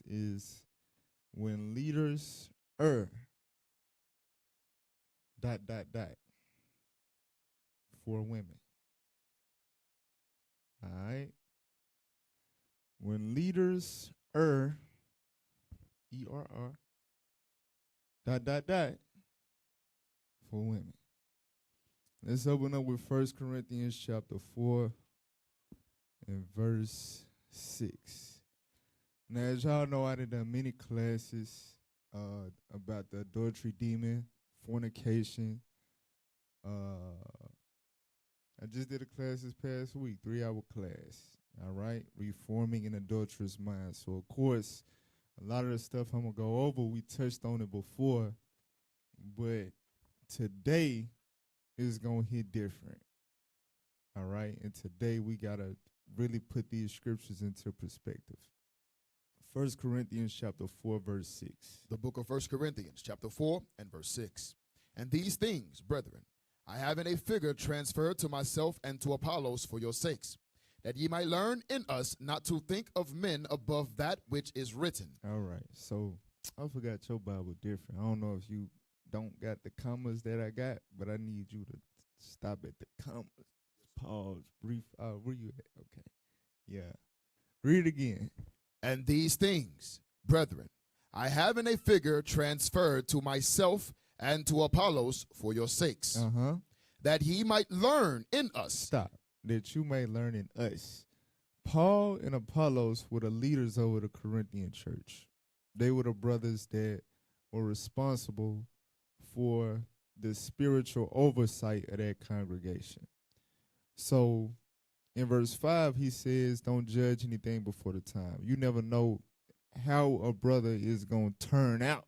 is when leaders err, ... for women. All right? When leaders err, ERR, ... for women. Let's open up with 1 Corinthians chapter 4 and verse 6. Now, as y'all know, I done many classes about the adultery demon, fornication. I just did a class this past week, 3-hour class, all right? Reforming an adulterous mind. So, of course, a lot of the stuff I'm going to go over, we touched on it before, but today is going to hit different, all right? And today we got to really put these scriptures into perspective. 1 Corinthians chapter 4, verse 6. The book of 1 Corinthians chapter 4 and verse 6. And these things, brethren, I have in a figure transferred to myself and to Apollos for your sakes, that ye might learn in us not to think of men above that which is written. All right, so I forgot your Bible different. I don't know if you don't got the commas that I got, but I need you to stop at the commas. Pause, brief. Where you at? Okay, yeah. Read it again. And these things, brethren, I have in a figure transferred to myself and to Apollos for your sakes, that he might learn in us. Stop. That you may learn in us. Paul and Apollos were the leaders over the Corinthian church. They were the brothers that were responsible for the spiritual oversight of that congregation. So in verse 5, he says, don't judge anything before the time. You never know how a brother is going to turn out,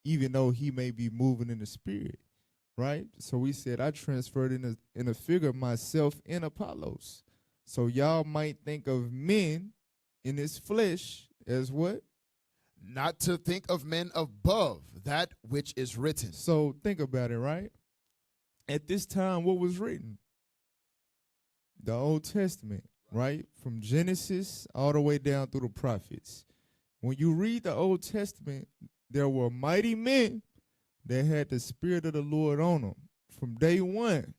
even though he may be moving in the spirit, right? So we said, I transferred in a figure myself and Apollos. So y'all might think of men in this flesh as what? Not to think of men above that which is written. So think about it, right? At this time, what was written? The Old Testament, right? From Genesis all the way down through the prophets. When you read the Old Testament, there were mighty men that had the Spirit of the Lord on them from day one,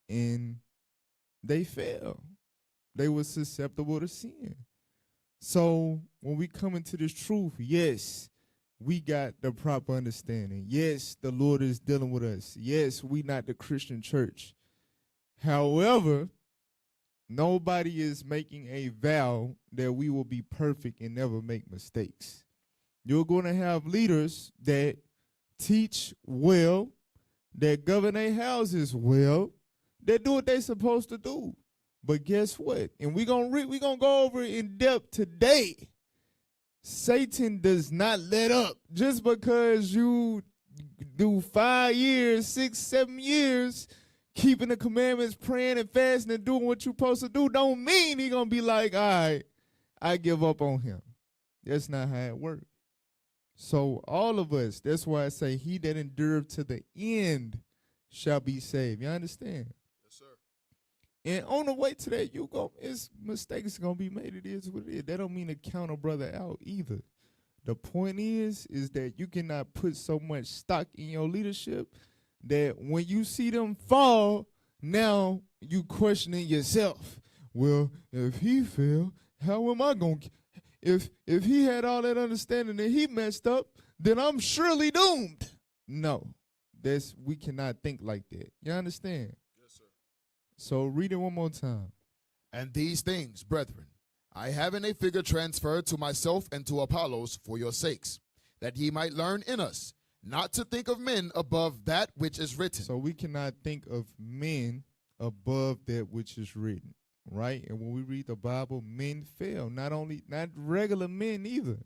and they fell. They were susceptible to sin. So when we come into this truth, yes, we got the proper understanding. Yes, the Lord is dealing with us. Yes, we not the Christian church. However, nobody is making a vow that we will be perfect and never make mistakes. You're going to have leaders that teach well, that govern their houses well, that do what they're supposed to do. But guess what? And we're gonna go over it in depth today. Satan does not let up. Just because you do 5 years, 6, 7 years, keeping the commandments, praying and fasting and doing what you're supposed to do, don't mean he's going to be like, all right, I give up on him. That's not how it works. So all of us, that's why I say he that endured to the end shall be saved. You understand? Yes, sir. And on the way to that, mistakes going to be made. It is what it is. That don't mean to count a brother out either. The point is that you cannot put so much stock in your leadership that when you see them fall, now you questioning yourself. Well, if he fell, how am I going to? If he had all that understanding and he messed up, then I'm surely doomed. No, we cannot think like that. You understand? Yes, sir. So read it one more time. And these things, brethren, I have in a figure transferred to myself and to Apollos for your sakes, that ye might learn in us not to think of men above that which is written. So we cannot think of men above that which is written, right? And when we read the Bible, men fell. Not regular men either,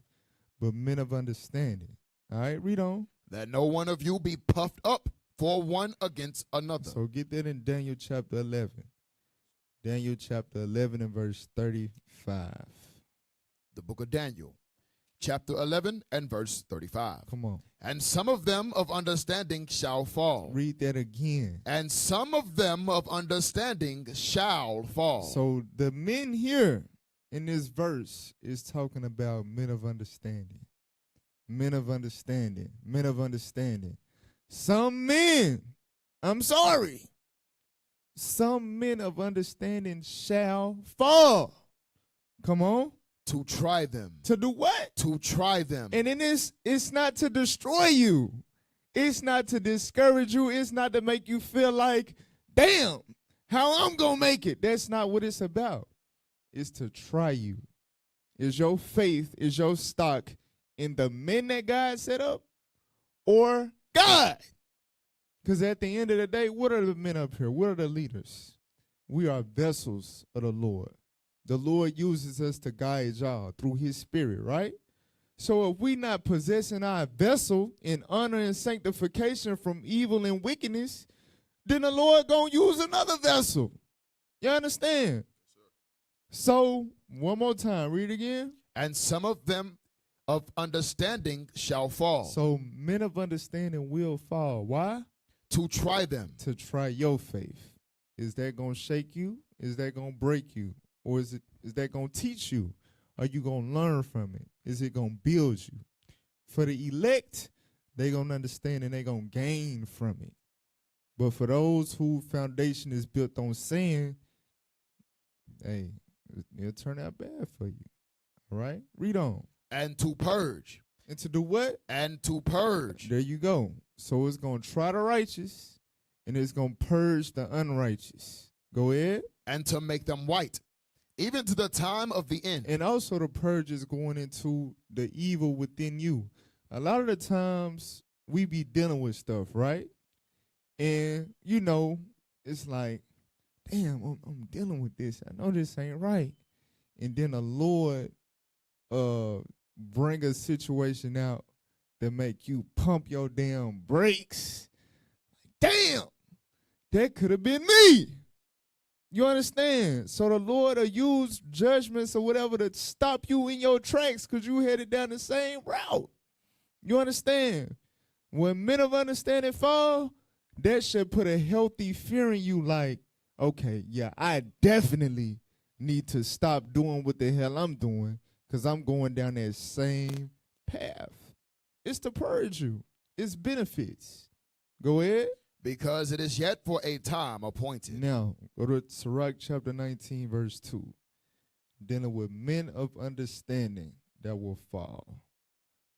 but men of understanding. All right, read on. That no one of you be puffed up for one against another. So get that in Daniel chapter 11. Daniel chapter 11 and verse 35. The book of Daniel, chapter 11 and verse 35. Come on. And some of them of understanding shall fall. Read that again. And some of them of understanding shall fall. So the men here in this verse is talking about men of understanding. Men of understanding. Men of understanding. Some men, I'm sorry, some men of understanding shall fall. Come on. To try them. To do what? To try them. And in this, it's not to destroy you. It's not to discourage you. It's not to make you feel like, damn, how I'm going to make it. That's not what it's about. It's to try you. Is your faith, is your stock in the men that God set up or God? Because at the end of the day, what are the men up here? What are the leaders? We are vessels of the Lord. The Lord uses us to guide y'all through his spirit, right? So if we not possessing our vessel in honor and sanctification from evil and wickedness, then the Lord gonna use another vessel. You understand? So, one more time, read again. And some of them of understanding shall fall. So men of understanding will fall. Why? To try them. To try your faith. Is that gonna shake you? Is that gonna break you? Or is that going to teach you? Are you going to learn from it? Is it going to build you? For the elect, they going to understand and they going to gain from it. But for those whose foundation is built on sin, hey, it'll turn out bad for you. All right? Read on. And to purge. And to do what? And to purge. There you go. So it's going to try the righteous and it's going to purge the unrighteous. Go ahead. And to make them white, even to the time of the end. And also the purge is going into the evil within you. A lot of the times we be dealing with stuff, right? And, you know, it's like, damn, I'm dealing with this. I know this ain't right. And then the Lord bring a situation out that make you pump your damn brakes. Damn, that could have been me. You understand? So the Lord will use judgments or whatever to stop you in your tracks because you headed down the same route. You understand? When men of understanding fall, that should put a healthy fear in you like, okay, yeah, I definitely need to stop doing what the hell I'm doing because I'm going down that same path. It's to purge you. It's benefits. Go ahead. Because it is yet for a time appointed. Now, go to Sirach chapter 19, verse 2. Dealing with men of understanding that will fall.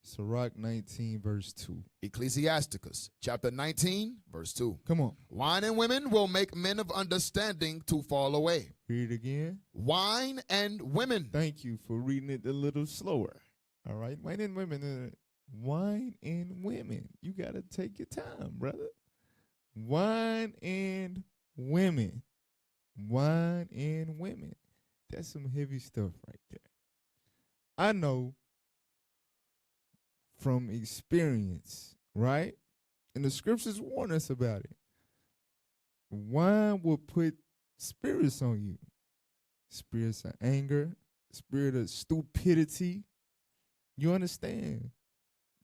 Sirach 19, verse 2. Ecclesiasticus chapter 19, verse 2. Come on. Wine and women will make men of understanding to fall away. Read it again. Wine and women. Thank you for reading it a little slower. All right. Wine and women. Wine and women. You got to take your time, brother. Wine and women. Wine and women. That's some heavy stuff right there. I know from experience, right? And the scriptures warn us about it. Wine will put spirits on you. Spirits of anger, spirit of stupidity. You understand?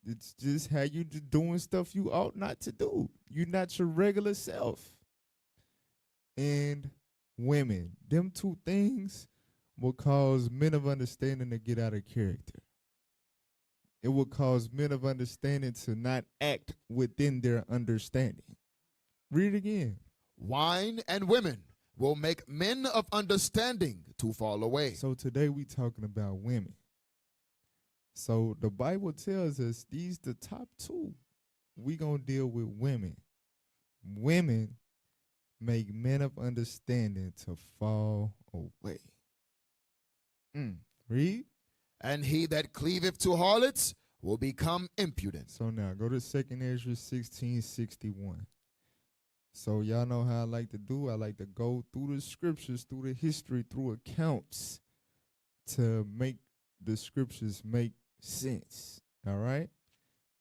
It's just how you doing stuff you ought not to do. You're not your regular self. And women, them two things will cause men of understanding to get out of character. It will cause men of understanding to not act within their understanding. Read it again. Wine and women will make men of understanding to fall away. So today we talking about women. So the Bible tells us these the top two. We gonna deal with women. Women make men of understanding to fall away. Read. And he that cleaveth to harlots will become impudent. So now go to 2nd Ezra 16:61. So y'all know how I like to do. I like to go through the scriptures, through the history, through accounts to make the scriptures make sense. All right?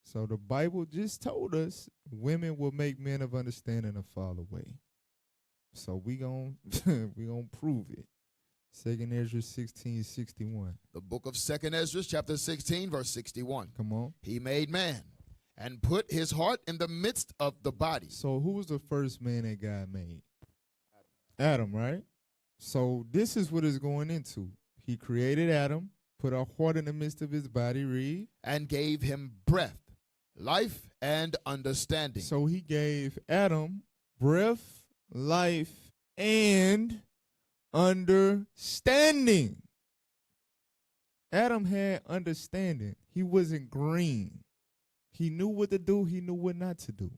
So the Bible just told us women will make men of understanding to fall away. So we gon' prove it. 2nd Ezra 16:61. The book of 2nd Ezra, chapter 16, verse 61. Come on. He made man and put his heart in the midst of the body. So who was the first man that God made? Adam, right? So this is what it's going into. He created Adam, put a heart in the midst of his body, read. And gave him breath, life, and understanding. So he gave Adam breath, life, and understanding. Adam had understanding. He wasn't green. He knew what to do. He knew what not to do.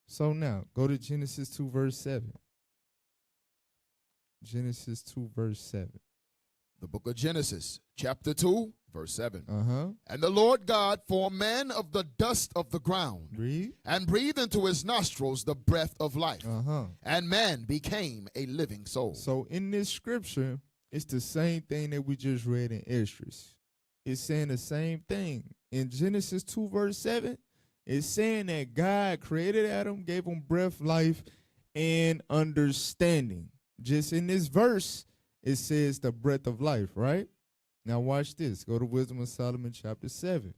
So now, go to Genesis 2, verse 7. Genesis 2, verse 7. The book of Genesis, chapter 2, verse 7. Uh-huh. And the Lord God formed man of the dust of the ground, Read. and breathed into his nostrils the breath of life. Uh-huh. And man became a living soul. So in this scripture, it's the same thing that we just read in Esdras. It's saying the same thing. In Genesis 2, verse 7, it's saying that God created Adam, gave him breath, life, and understanding. Just in this verse, it says the breath of life, right? Now watch this. Go to Wisdom of Solomon chapter 7.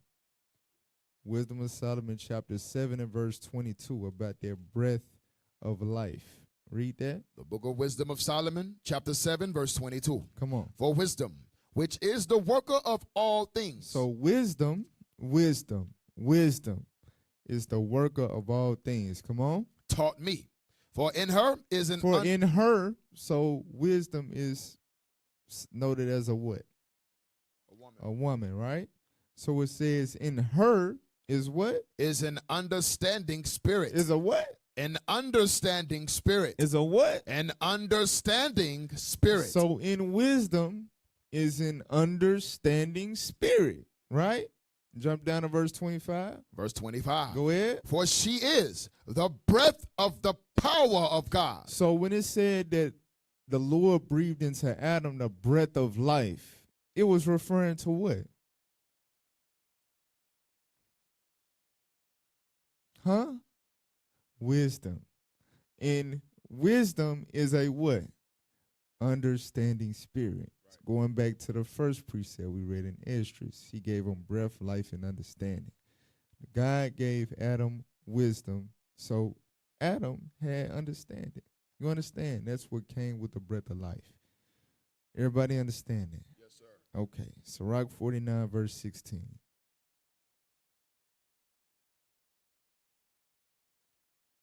Wisdom of Solomon chapter 7 and verse 22 about their breath of life. Read that. The book of Wisdom of Solomon, chapter 7, verse 22. Come on. For wisdom, which is the worker of all things. So wisdom is the worker of all things. Come on. Taught me. For in her is an in her, so wisdom is noted as a what? A woman, right? So it says in her is what? Is an understanding spirit. Is a what? An understanding spirit. Is a what? An understanding spirit. So in wisdom is an understanding spirit, right? Jump down to verse 25. Verse 25. Go ahead. For she is the breath of the power of God. So when it said that the Lord breathed into Adam the breath of life, it was referring to what? Huh? Wisdom. And wisdom is a what? Understanding spirit. Right. Going back to the first precept we read in Esdras, he gave him breath, life, and understanding. God gave Adam wisdom, so Adam had understanding. You understand? That's what came with the breath of life. Everybody understand that? Yes, sir. Okay. Sirach 49, verse 16.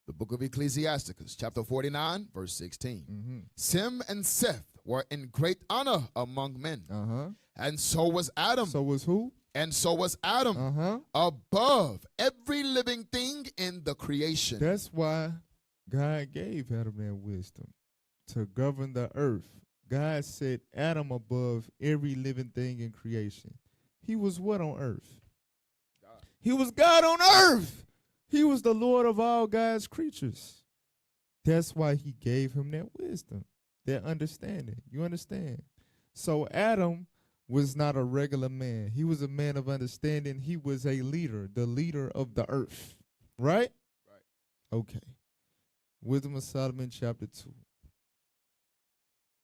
The book of Ecclesiasticus, chapter 49, verse 16. Mm-hmm. Sem and Seth were in great honor among men. Uh-huh. And so was Adam. So was who? And so was Adam. Uh-huh. Above every living thing in the creation. That's why God gave Adam that wisdom to govern the earth. God set Adam above every living thing in creation. He was what on earth? God. He was God on earth. He was the Lord of all God's creatures. That's why he gave him that wisdom, that understanding. You understand? So Adam was not a regular man. He was a man of understanding. He was a leader, the leader of the earth. Right? Right. Okay. Wisdom of Solomon chapter 2.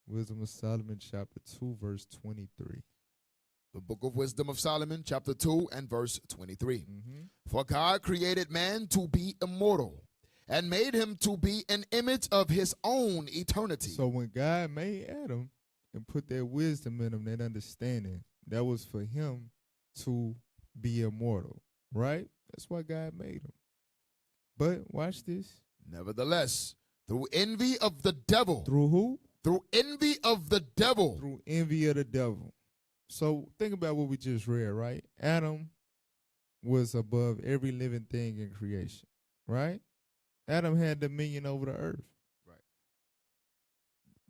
Wisdom of Solomon chapter 2, verse 23. The book of Wisdom of Solomon, chapter 2 and verse 23. Mm-hmm. For God created man to be immortal and made him to be an image of his own eternity. So when God made Adam and put that wisdom in him, that understanding, that was for him to be immortal, right? That's why God made him. But watch this. Nevertheless, through envy of the devil. Through who? Through envy of the devil. Through envy of the devil. So think about what we just read, right? Adam was above every living thing in creation, right? Adam had dominion over the earth. Right.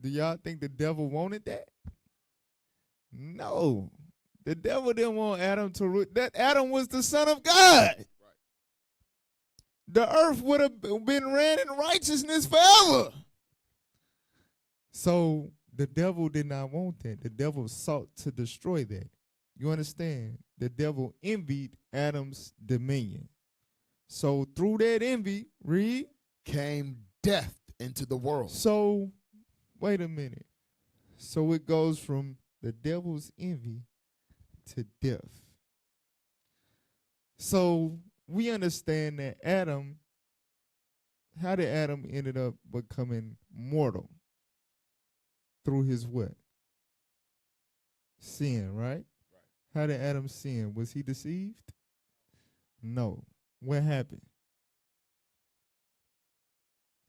Do y'all think the devil wanted that? No. The devil didn't want Adam to rule. That Adam was the son of God. Right. The earth would have been ran in righteousness forever. So the devil did not want that. The devil sought to destroy that. You understand? The devil envied Adam's dominion. So through that envy, read, came death into the world. So, wait a minute. So it goes from the devil's envy to death. So we understand that Adam, how did Adam ended up becoming mortal? Through his what? Sin, right? How did Adam sin? Was he deceived? No. What happened?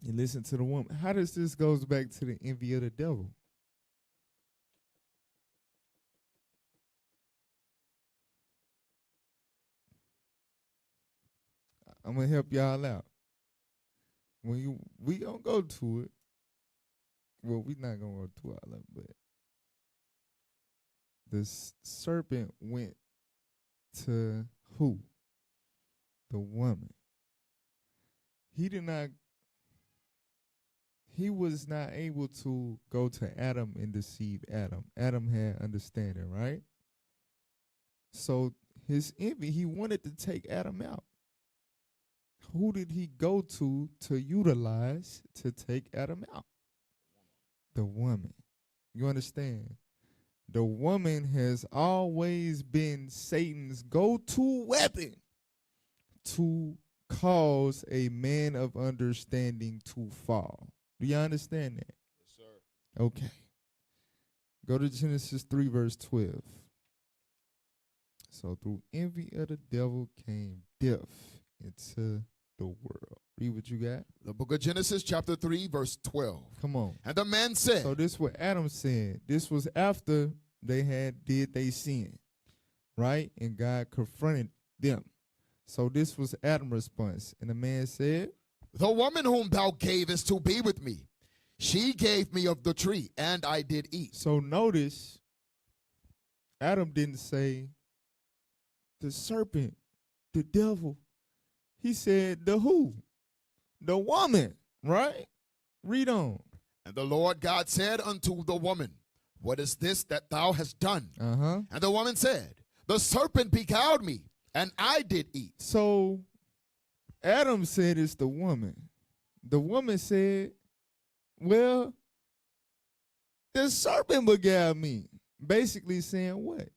You listen to the woman. How does this goes back to the envy of the devil? I'm gonna help y'all out. We gonna go to it. Well, we not gonna go to all of it, but the serpent went to who? The woman. He was not able to go to Adam and deceive Adam. Adam had understanding, right? So his envy, he wanted to take Adam out. Who did he go to utilize to take Adam out? The woman. You understand? The woman has always been Satan's go-to weapon to cause a man of understanding to fall. Do you understand that? Yes, sir. Okay. Go to Genesis 3, verse 12. So through envy of the devil came death into the world. Read what you got. The book of Genesis, chapter 3, verse 12. Come on. And the man said. So this is what Adam said. This was after they did they sin, right? And God confronted them. So this was Adam's response. And the man said, the woman whom thou gavest to be with me, she gave me of the tree, and I did eat. So notice, Adam didn't say, the serpent, the devil. He said, the who? The woman, right? Read on. And the Lord God said unto the woman, what is this that thou hast done? And the woman said, the serpent beguiled me, and I did eat. So Adam said it's the woman. The woman said, well, the serpent beguiled me. Basically saying what?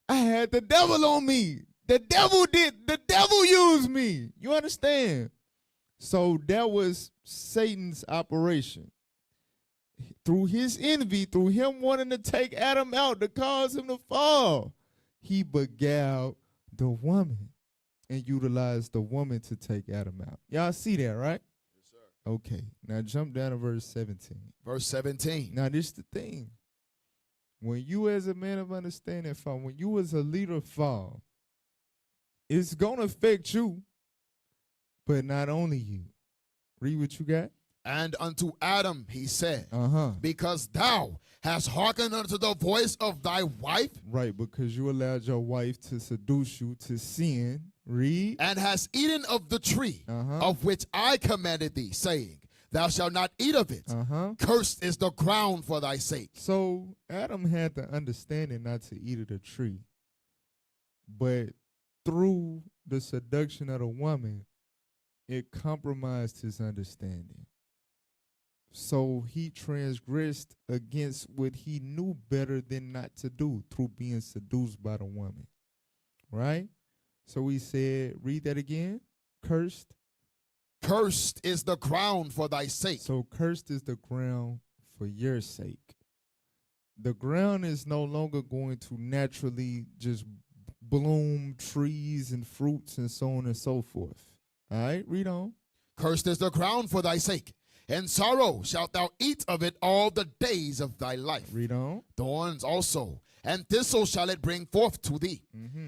I had the devil on me. The devil used me. You understand? So that was Satan's operation. Through his envy, through him wanting to take Adam out to cause him to fall, he beguiled the woman and utilized the woman to take Adam out. Y'all see that, right? Yes, sir. Okay. Now jump down to verse 17. Verse 17. Now this is the thing. When you as a man of understanding fall, when you as a leader fall, it's going to affect you, but not only you. Read what you got. And unto Adam he said, because thou hast hearkened unto the voice of thy wife. Right, because you allowed your wife to seduce you to sin. Read. And hast eaten of the tree of which I commanded thee, saying, thou shalt not eat of it. Cursed is the ground for thy sake. So Adam had the understanding not to eat of the tree. But through the seduction of the woman, it compromised his understanding. So he transgressed against what he knew better than not to do through being seduced by the woman. Right? So he said, read that again. Cursed. Cursed is the ground for thy sake. So cursed is the ground for your sake. The ground is no longer going to naturally just bloom trees and fruits and so on and so forth. All right, read on. Cursed is the ground for thy sake. In sorrow shalt thou eat of it all the days of thy life. Read on. Thorns also, and thistles shall it bring forth to thee.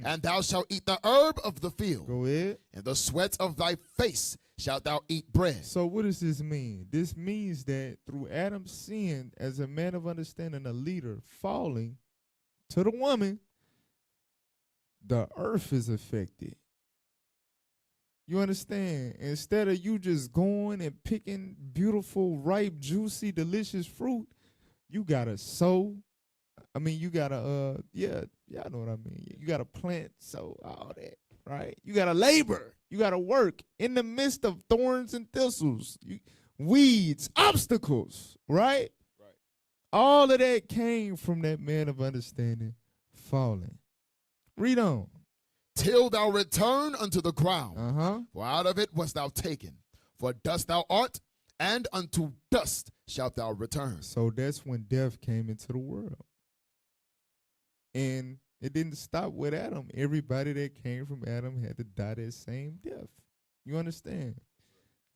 And thou shalt eat the herb of the field. Go ahead. In the sweat of thy face shalt thou eat bread. So what does this mean? This means that through Adam's sin, as a man of understanding, a leader, falling to the woman, the earth is affected. You understand? Instead of you just going and picking beautiful, ripe, juicy, delicious fruit, you gotta sow. I mean, you gotta, y'all know what I mean. You gotta plant, sow, all that, right? You gotta labor. You gotta work in the midst of thorns and thistles, weeds, obstacles, right? Right. All of that came from that man of understanding falling. Read on. Till thou return unto the ground, for out of it wast thou taken. For dust thou art, and unto dust shalt thou return. So that's when death came into the world. And it didn't stop with Adam. Everybody that came from Adam had to die that same death. You understand?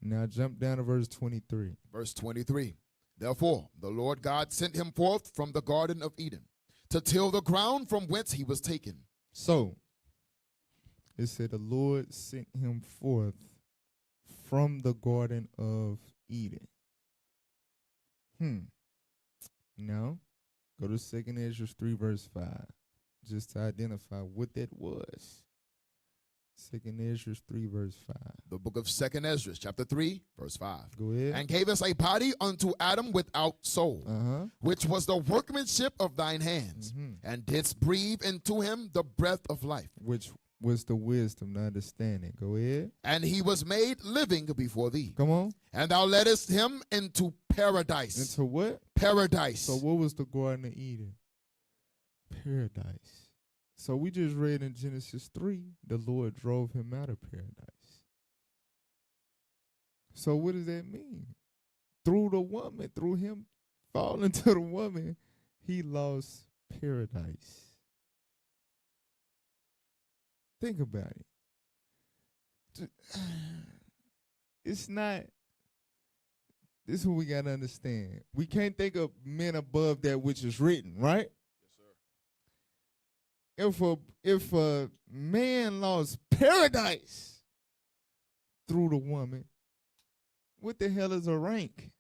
Now jump down to verse 23. Verse 23. Therefore, the Lord God sent him forth from the Garden of Eden to till the ground from whence he was taken. So, it said the Lord sent him forth from the Garden of Eden. Now, go to 2nd Ezra 3 verse 5, just to identify what that was. 2nd Ezra 3 verse 5. The book of 2nd Ezra, chapter 3, verse 5. Go ahead. And gave us a body unto Adam without soul, which was the workmanship of thine hands, and didst breathe into him the breath of life. Which was the wisdom, the understanding. Go ahead. And he was made living before thee. Come on. And thou leddest him into paradise. Into what? Paradise. So what was the Garden of Eden? Paradise. So we just read in Genesis 3, the Lord drove him out of paradise. So what does that mean? Through the woman, through him falling to the woman, he lost paradise. Think about it. It's not, this is what we got to understand. We can't think of men above that which is written, right? Yes, sir. If a man lost paradise through the woman, what the hell is a rank?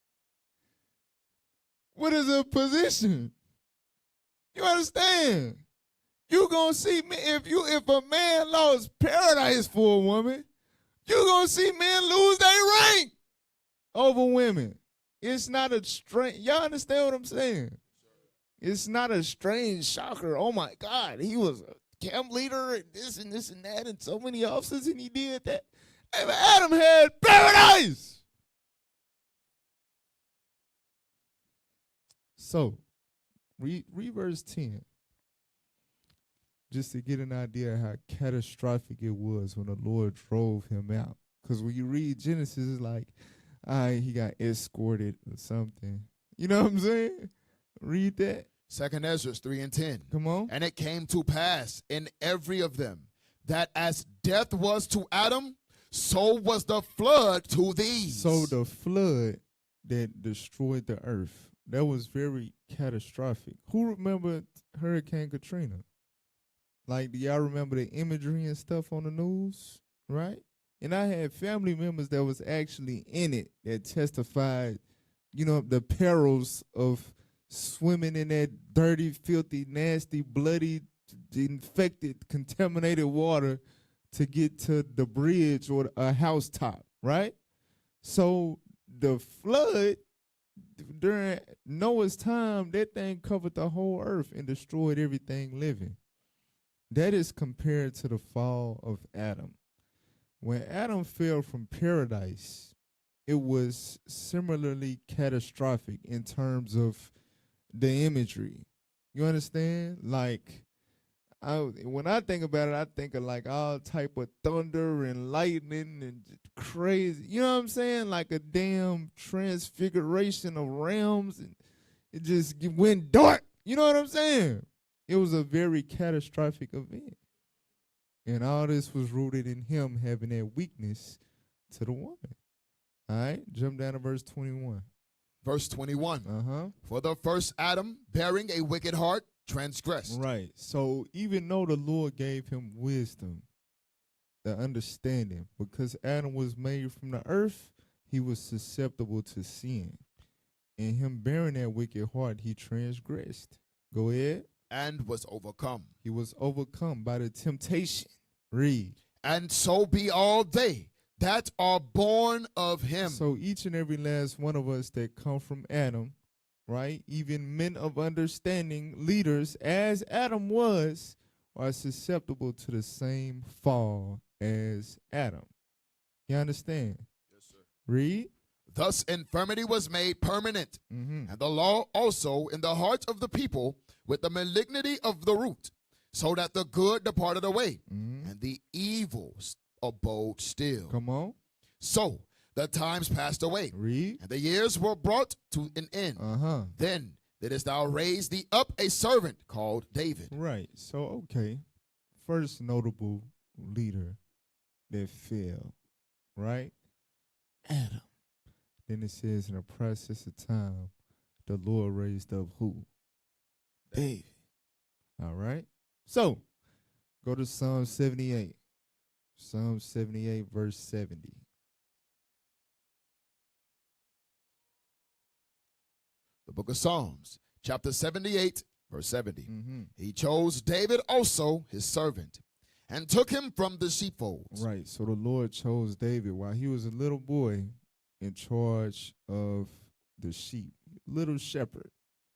What is a position? You understand? You gonna see me if a man lost paradise for a woman, you gonna see men lose their rank over women. It's not a strange. Y'all understand what I'm saying? It's not a strange shocker. Oh my God, he was a camp leader and this and that, and so many officers, and he did that. Hey, but Adam had paradise. So, read verse 10. Just to get an idea of how catastrophic it was when the Lord drove him out. Because when you read Genesis, it's like, he got escorted or something. You know what I'm saying? Read that. 2nd Ezra 3 and 10. Come on. And it came to pass in every of them that as death was to Adam, so was the flood to these. So the flood that destroyed the earth, that was very catastrophic. Who remember Hurricane Katrina? Like, do y'all remember the imagery and stuff on the news, right? And I had family members that was actually in it that testified, you know, the perils of swimming in that dirty, filthy, nasty, bloody, infected, contaminated water to get to the bridge or a housetop, right? So the flood during Noah's time, that thing covered the whole earth and destroyed everything living. That is compared to the fall of Adam. When Adam fell from paradise, it was similarly catastrophic in terms of the imagery. You understand? Like, when I think about it, I think of like all type of thunder and lightning and crazy. You know what I'm saying? Like a damn transfiguration of realms, and it just went dark. You know what I'm saying? It was a very catastrophic event. And all this was rooted in him having that weakness to the woman. All right, jump down to verse 21. Verse 21. For the first Adam, bearing a wicked heart, transgressed. Right. So even though the Lord gave him wisdom, the understanding, because Adam was made from the earth, he was susceptible to sin. And him bearing that wicked heart, he transgressed. Go ahead. And was overcome. He was overcome by the temptation. Read. And so be all they that are born of him. So each and every last one of us that come from Adam, right, even men of understanding, leaders, as Adam was, are susceptible to the same fall as Adam. You understand? Yes, sir. Read. Thus infirmity was made permanent, and the law also in the hearts of the people with the malignity of the root, so that the good departed away, and the evil abode still. Come on. So the times passed away, Read. and the years were brought to an end. Then didst thou raise thee up a servant called David. Right. So, okay. First notable leader that fell, right? Adam. Then it says in the process of time, the Lord raised up who? David. All right. So, go to Psalm 78. Psalm 78, verse 70. The book of Psalms, chapter 78, verse 70. Mm-hmm. He chose David also, his servant, and took him from the sheepfolds. Right. So the Lord chose David while he was a little boy in charge of the sheep. Little shepherd.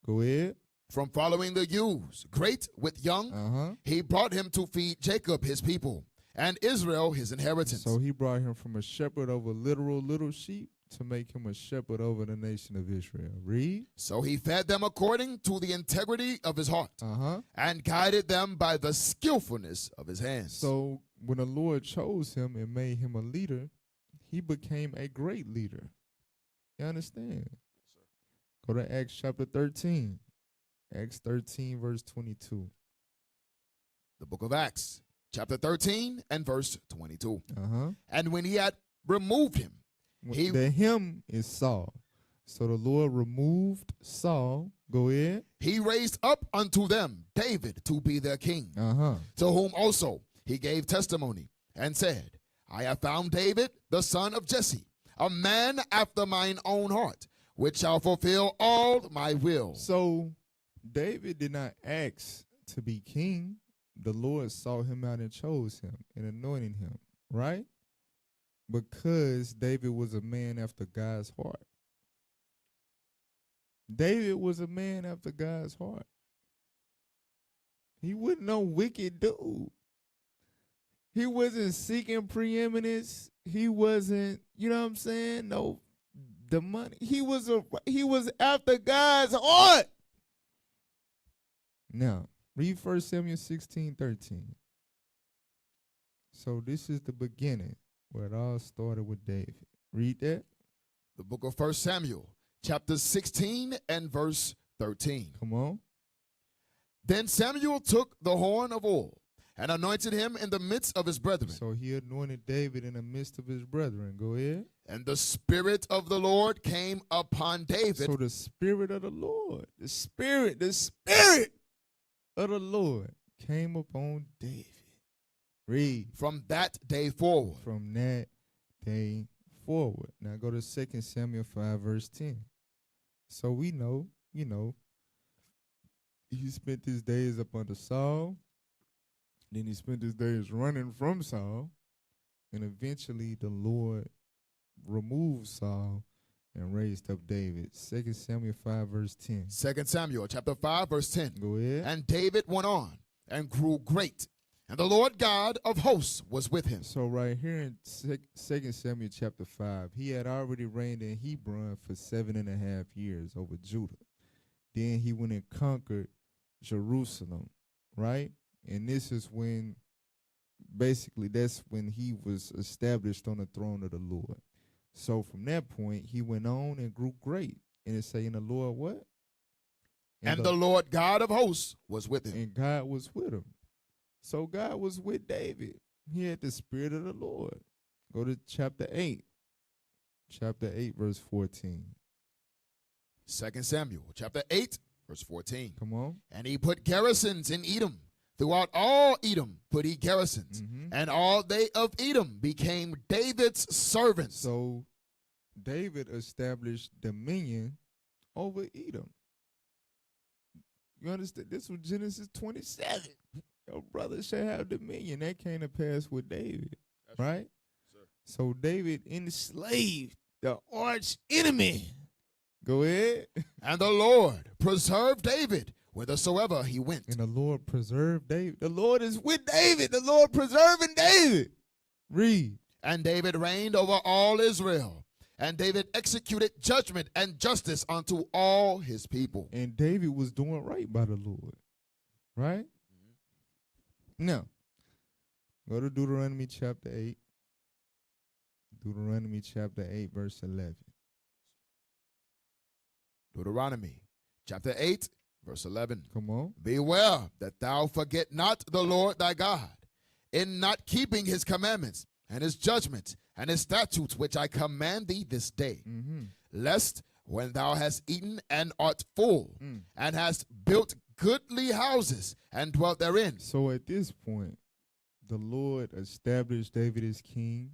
Go ahead. From following the ewes, great with young, he brought him to feed Jacob his people, and Israel his inheritance. So he brought him from a shepherd over literal little sheep to make him a shepherd over the nation of Israel. Read. So he fed them according to the integrity of his heart, and guided them by the skillfulness of his hands. So when the Lord chose him and made him a leader, he became a great leader. You understand? Yes, sir. Go to Acts chapter 13. Acts 13, verse 22. The book of Acts, chapter 13 and verse 22. Uh-huh. And when he had removed him, The him is Saul. So the Lord removed Saul. Go ahead. he raised up unto them David to be their king, Uh-huh. to whom also he gave testimony, and said, I have found David, the son of Jesse, a man after mine own heart, which shall fulfill all my will. So David did not ask to be king. The Lord sought him out and chose him and anointed him, right? Because David was a man after God's heart. David was a man after God's heart. He wasn't no wicked dude. He wasn't seeking preeminence. He wasn't, you know what I'm saying? No, the money. He was after God's heart. Now, read 1 Samuel 16:13. So this is the beginning where it all started with David. Read that. The book of 1 Samuel, chapter 16 and verse 13. Come on. Then Samuel took the horn of oil and anointed him in the midst of his brethren. So he anointed David in the midst of his brethren. Go ahead. And the Spirit of the Lord came upon David. So the Spirit of the Lord, the Spirit of the Lord came upon David. Read. From that day forward. From that day forward. Now go to 2 Samuel 5, verse 10. So we know, he spent his days up under Saul. Then he spent his days running from Saul. And eventually the Lord removed Saul and raised up David. 2 Samuel 5, verse 10. 2 Samuel chapter 5, verse 10. Go ahead. And David went on and grew great, and the Lord God of hosts was with him. So right here in 2 Samuel chapter 5, he had already reigned in Hebron for 7.5 years over Judah. Then he went and conquered Jerusalem, right? And this is when, basically, that's when he was established on the throne of the Lord. So from that point, he went on and grew great. And it's saying the Lord what? And the Lord God of hosts was with him. And God was with him. So God was with David. He had the Spirit of the Lord. Go to chapter 8. Chapter 8, verse 14. 2 Samuel chapter 8, verse 14. Come on. And he put garrisons in Edom. Throughout all Edom put he garrisons. And all they of Edom became David's servants. So David established dominion over Edom. You understand? This was Genesis 27. Your brother shall have dominion. That came to pass with David. That's right? Sir. So David enslaved the arch enemy. Go ahead. And the Lord preserved David whithersoever he went. And the Lord preserved David. The Lord is with David. The Lord preserving David. Read. And David reigned over all Israel. And David executed judgment and justice unto all his people. And David was doing right by the Lord. Right? Now, go to Deuteronomy chapter 8. Deuteronomy chapter 8, verse 11. Deuteronomy Chapter 8, verse 11. Come on. Beware that thou forget not the Lord thy God, in not keeping his commandments and his judgments and his statutes, which I command thee this day, lest when thou hast eaten and art full, and hast built goodly houses and dwelt therein. So at this point, the Lord established David as king,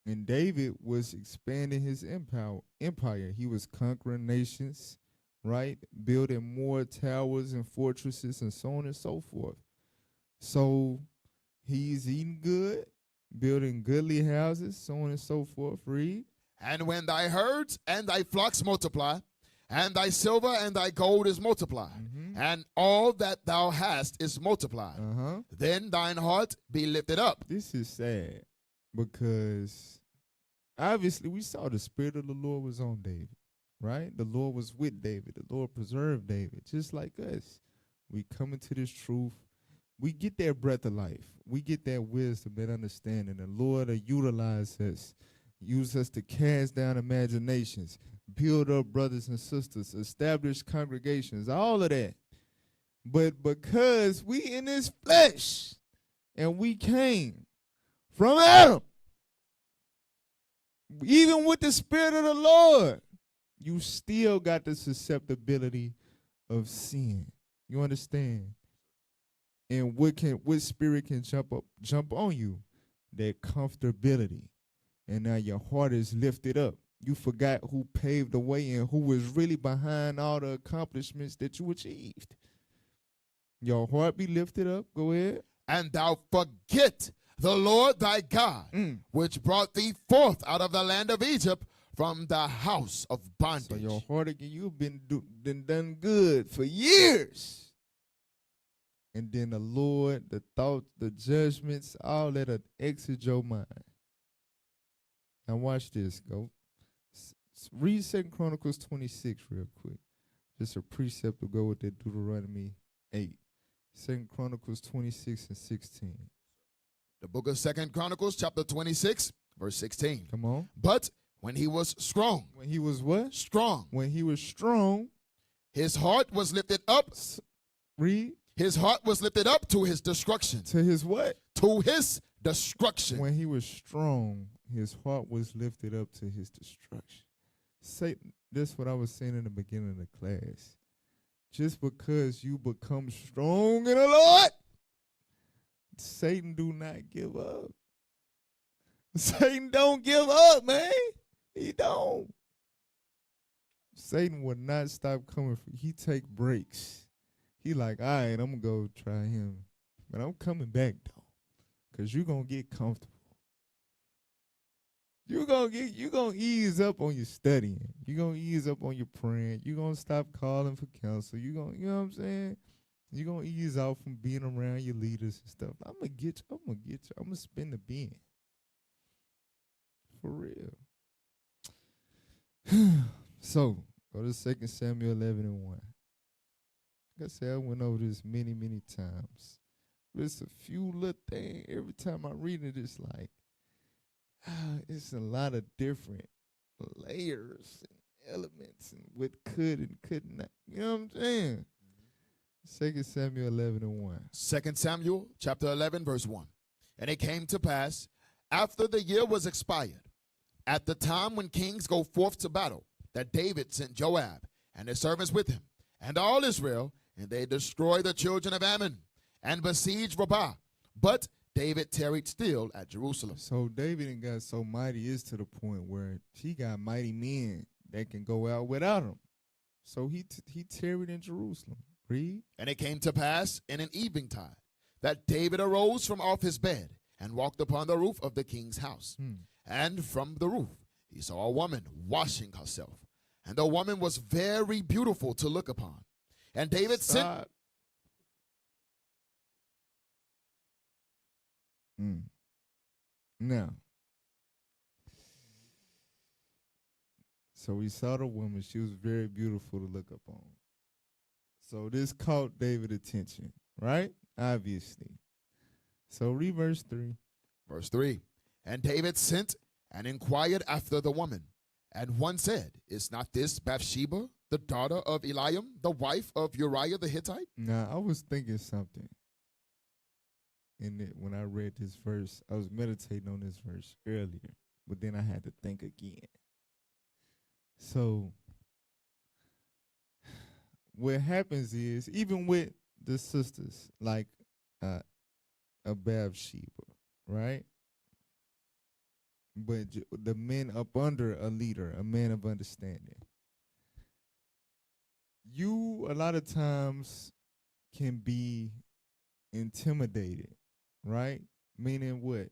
and David was expanding his empire. He was conquering nations, right? Building more towers and fortresses and so on and so forth. So he's eating good, building goodly houses, so on and so forth. Read. And when thy herds and thy flocks multiply, and thy silver and thy gold is multiplied, and all that thou hast is multiplied, then thine heart be lifted up. This is sad because obviously we saw the Spirit of the Lord was on David, right? The Lord was with David. The Lord preserved David, just like us. We come into this truth. We get that breath of life. We get that wisdom, that understanding. The Lord will utilize us, use us to cast down imaginations, build up brothers and sisters, establish congregations, all of that. But because we in this flesh and we came from Adam, even with the Spirit of the Lord, you still got the susceptibility of sin. You understand? And what spirit can jump on you? That comfortability. And now your heart is lifted up. You forgot who paved the way and who was really behind all the accomplishments that you achieved. Your heart be lifted up. Go ahead. And thou forget the Lord thy God, which brought thee forth out of the land of Egypt from the house of bondage. So your heart again, you've been done good for years. And then the Lord, the thoughts, the judgments, all that exit your mind. Now watch this. Go. Read 2 Chronicles 26 real quick. Just a precept to go with that Deuteronomy 8. 2 Chronicles 26 and 16. The book of 2 Chronicles, chapter 26, verse 16. Come on. But when he was strong. When he was what? Strong. When he was strong. His heart was lifted up. Read. His heart was lifted up to his destruction. To his what? To his destruction. When he was strong, his heart was lifted up to his destruction. Satan, that's what I was saying in the beginning of the class. Just because you become strong in the Lord, Satan do not give up. Satan don't give up, man. He don't. Satan would not stop coming. He take breaks. He like, all right, I'm going to go try him. But I'm coming back, though, because you're going to get comfortable. You're gonna ease up on your studying. You're gonna ease up on your praying. You're gonna stop calling for counsel. You know what I'm saying? You're gonna ease off from being around your leaders and stuff. I'm gonna get you. I'm gonna spin the bin. For real. So, go to 2 Samuel 11 and 1. Like I said, I went over this many, many times. But it's a few little things. Every time I read it, it's like, it's a lot of different layers and elements and what could and could not. You know what I'm saying? 2 Samuel 11 and 1. 2 Samuel chapter 11, verse 1. And it came to pass, after the year was expired, at the time when kings go forth to battle, that David sent Joab and his servants with him, and all Israel, and they destroyed the children of Ammon, and besieged Rabbah. But David tarried still at Jerusalem. So David got so mighty is to the point where he got mighty men that can go out without him. So he tarried in Jerusalem. Read. And it came to pass in an eventide that David arose from off his bed and walked upon the roof of the king's house. And from the roof he saw a woman washing herself. And the woman was very beautiful to look upon. And David sent... Now, so we saw the woman. She was very beautiful to look upon. So this caught David's attention, right? Obviously. So read verse 3. Verse 3. And David sent and inquired after the woman. And one said, Is not this Bathsheba, the daughter of Eliam, the wife of Uriah the Hittite? Now, I was thinking something in it when I read this verse. I was meditating on this verse earlier, but then I had to think again. So, what happens is, even with the sisters, like a Bathsheba, right? But the men up under a leader, a man of understanding. You, a lot of times, can be intimidated, right? Meaning what?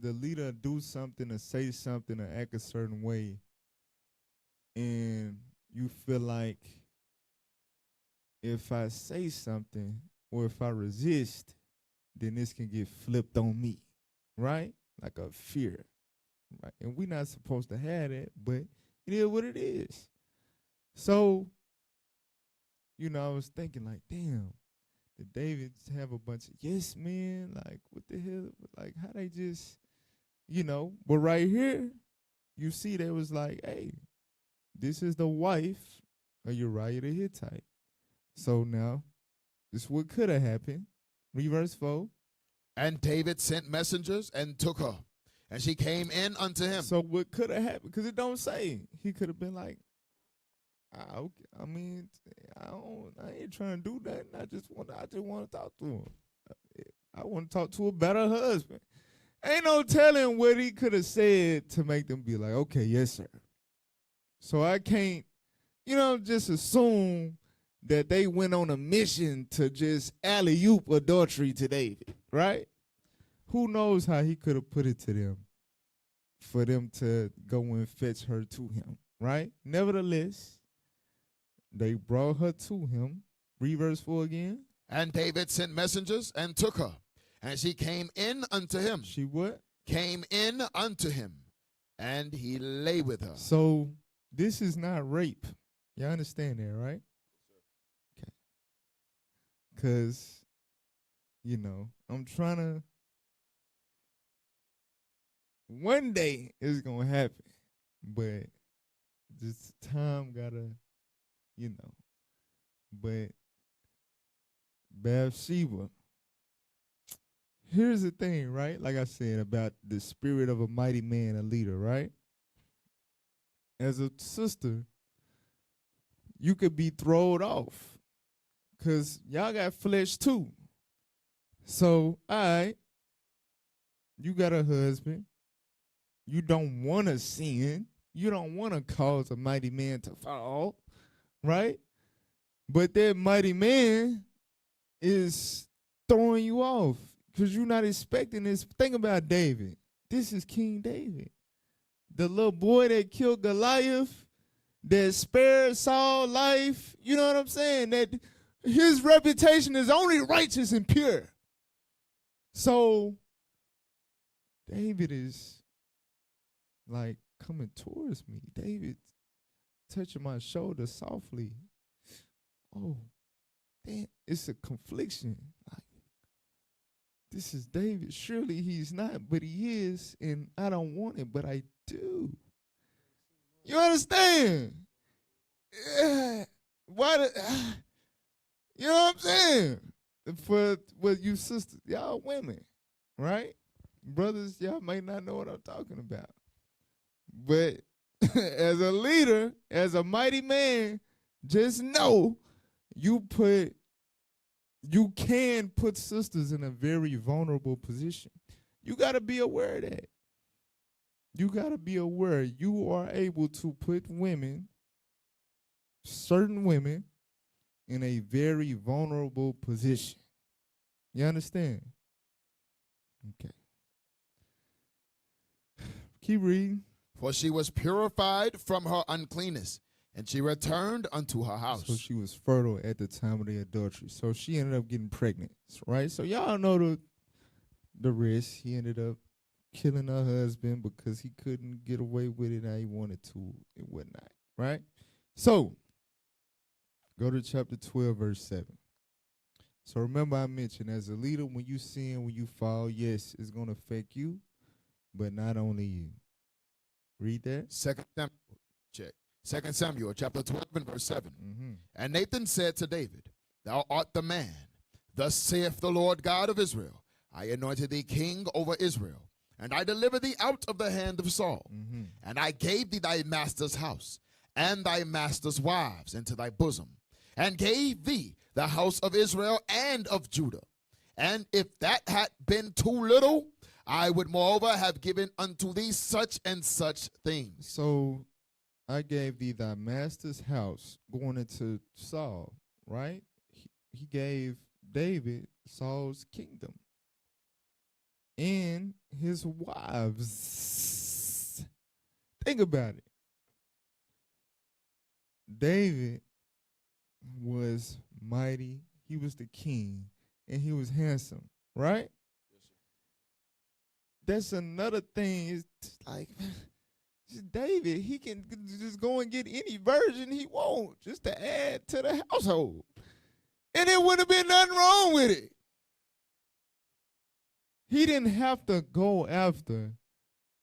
The leader do something or say something or act a certain way, and you feel like if I say something or if I resist, then this can get flipped on me, right? Like a fear, right? And we're not supposed to have that, but it is what it is. So, I was thinking like, damn, did David have a bunch of yes men? Like, what the hell? Like, how they just, But right here, you see they was like, hey, this is the wife of Uriah the Hittite. So now, this is what could have happened. Read verse 4. And David sent messengers and took her, and she came in unto him. So what could have happened? Because it don't say. He could have been like, I ain't trying to do that. I just want to talk to him. I want to talk to a better husband. Ain't no telling what he could have said to make them be like, okay, yes, sir. So I can't, just assume that they went on a mission to just alley-oop adultery to David, right? Who knows how he could have put it to them for them to go and fetch her to him, right? Nevertheless, they brought her to him. Read verse 4 again. And David sent messengers and took her, and she came in unto him. She what? Came in unto him, and he lay with her. So this is not rape. Y'all understand that, right? Okay. Because, I'm trying to, one day it's going to happen, but this time gotta, but Bathsheba, here's the thing, right? Like I said about the spirit of a mighty man, a leader, right? As a sister, you could be thrown off because y'all got flesh too. So, all right, you got a husband. You don't want to sin. You don't want to cause a mighty man to fall, right? But that mighty man is throwing you off because you're not expecting this. Think about David. This is King David. The little boy that killed Goliath, that spared Saul's life. You know what I'm saying? That his reputation is only righteous and pure. So David is like coming towards me. David touching my shoulder softly. Oh, damn, it's a confliction. Like, this is David. Surely he's not, but he is, and I don't want it, but I do. You understand? Yeah. You know what I'm saying? For you sisters, y'all women, right? Brothers, y'all may not know what I'm talking about. But as a leader, as a mighty man, just know you can put sisters in a very vulnerable position. You got to be aware of that. You got to be aware you are able to put certain women, in a very vulnerable position. You understand? Okay. Keep reading. For she was purified from her uncleanness, and she returned unto her house. So she was fertile at the time of the adultery. So she ended up getting pregnant, right? So y'all know the rest. He ended up killing her husband because he couldn't get away with it how he wanted to and whatnot, right? So go to chapter 12, verse 7. So remember I mentioned as a leader, when you sin, when you fall, yes, it's going to affect you, but not only you. Read that. 2 Samuel Check. 2 Samuel chapter 12 and verse 7. Mm-hmm. And Nathan said to David, Thou art the man. Thus saith the Lord God of Israel, I anointed thee king over Israel, and I delivered thee out of the hand of Saul. Mm-hmm. And I gave thee thy master's house, and thy master's wives into thy bosom, and gave thee the house of Israel and of Judah. And if that had been too little, I would moreover have given unto thee such and such things. So I gave thee thy master's house, going into Saul, right? He gave David Saul's kingdom and his wives. Think about it. David was mighty, he was the king, and he was handsome, right? That's another thing. It's like, David, he can just go and get any virgin he wants just to add to the household. And it wouldn't have been nothing wrong with it. He didn't have to go after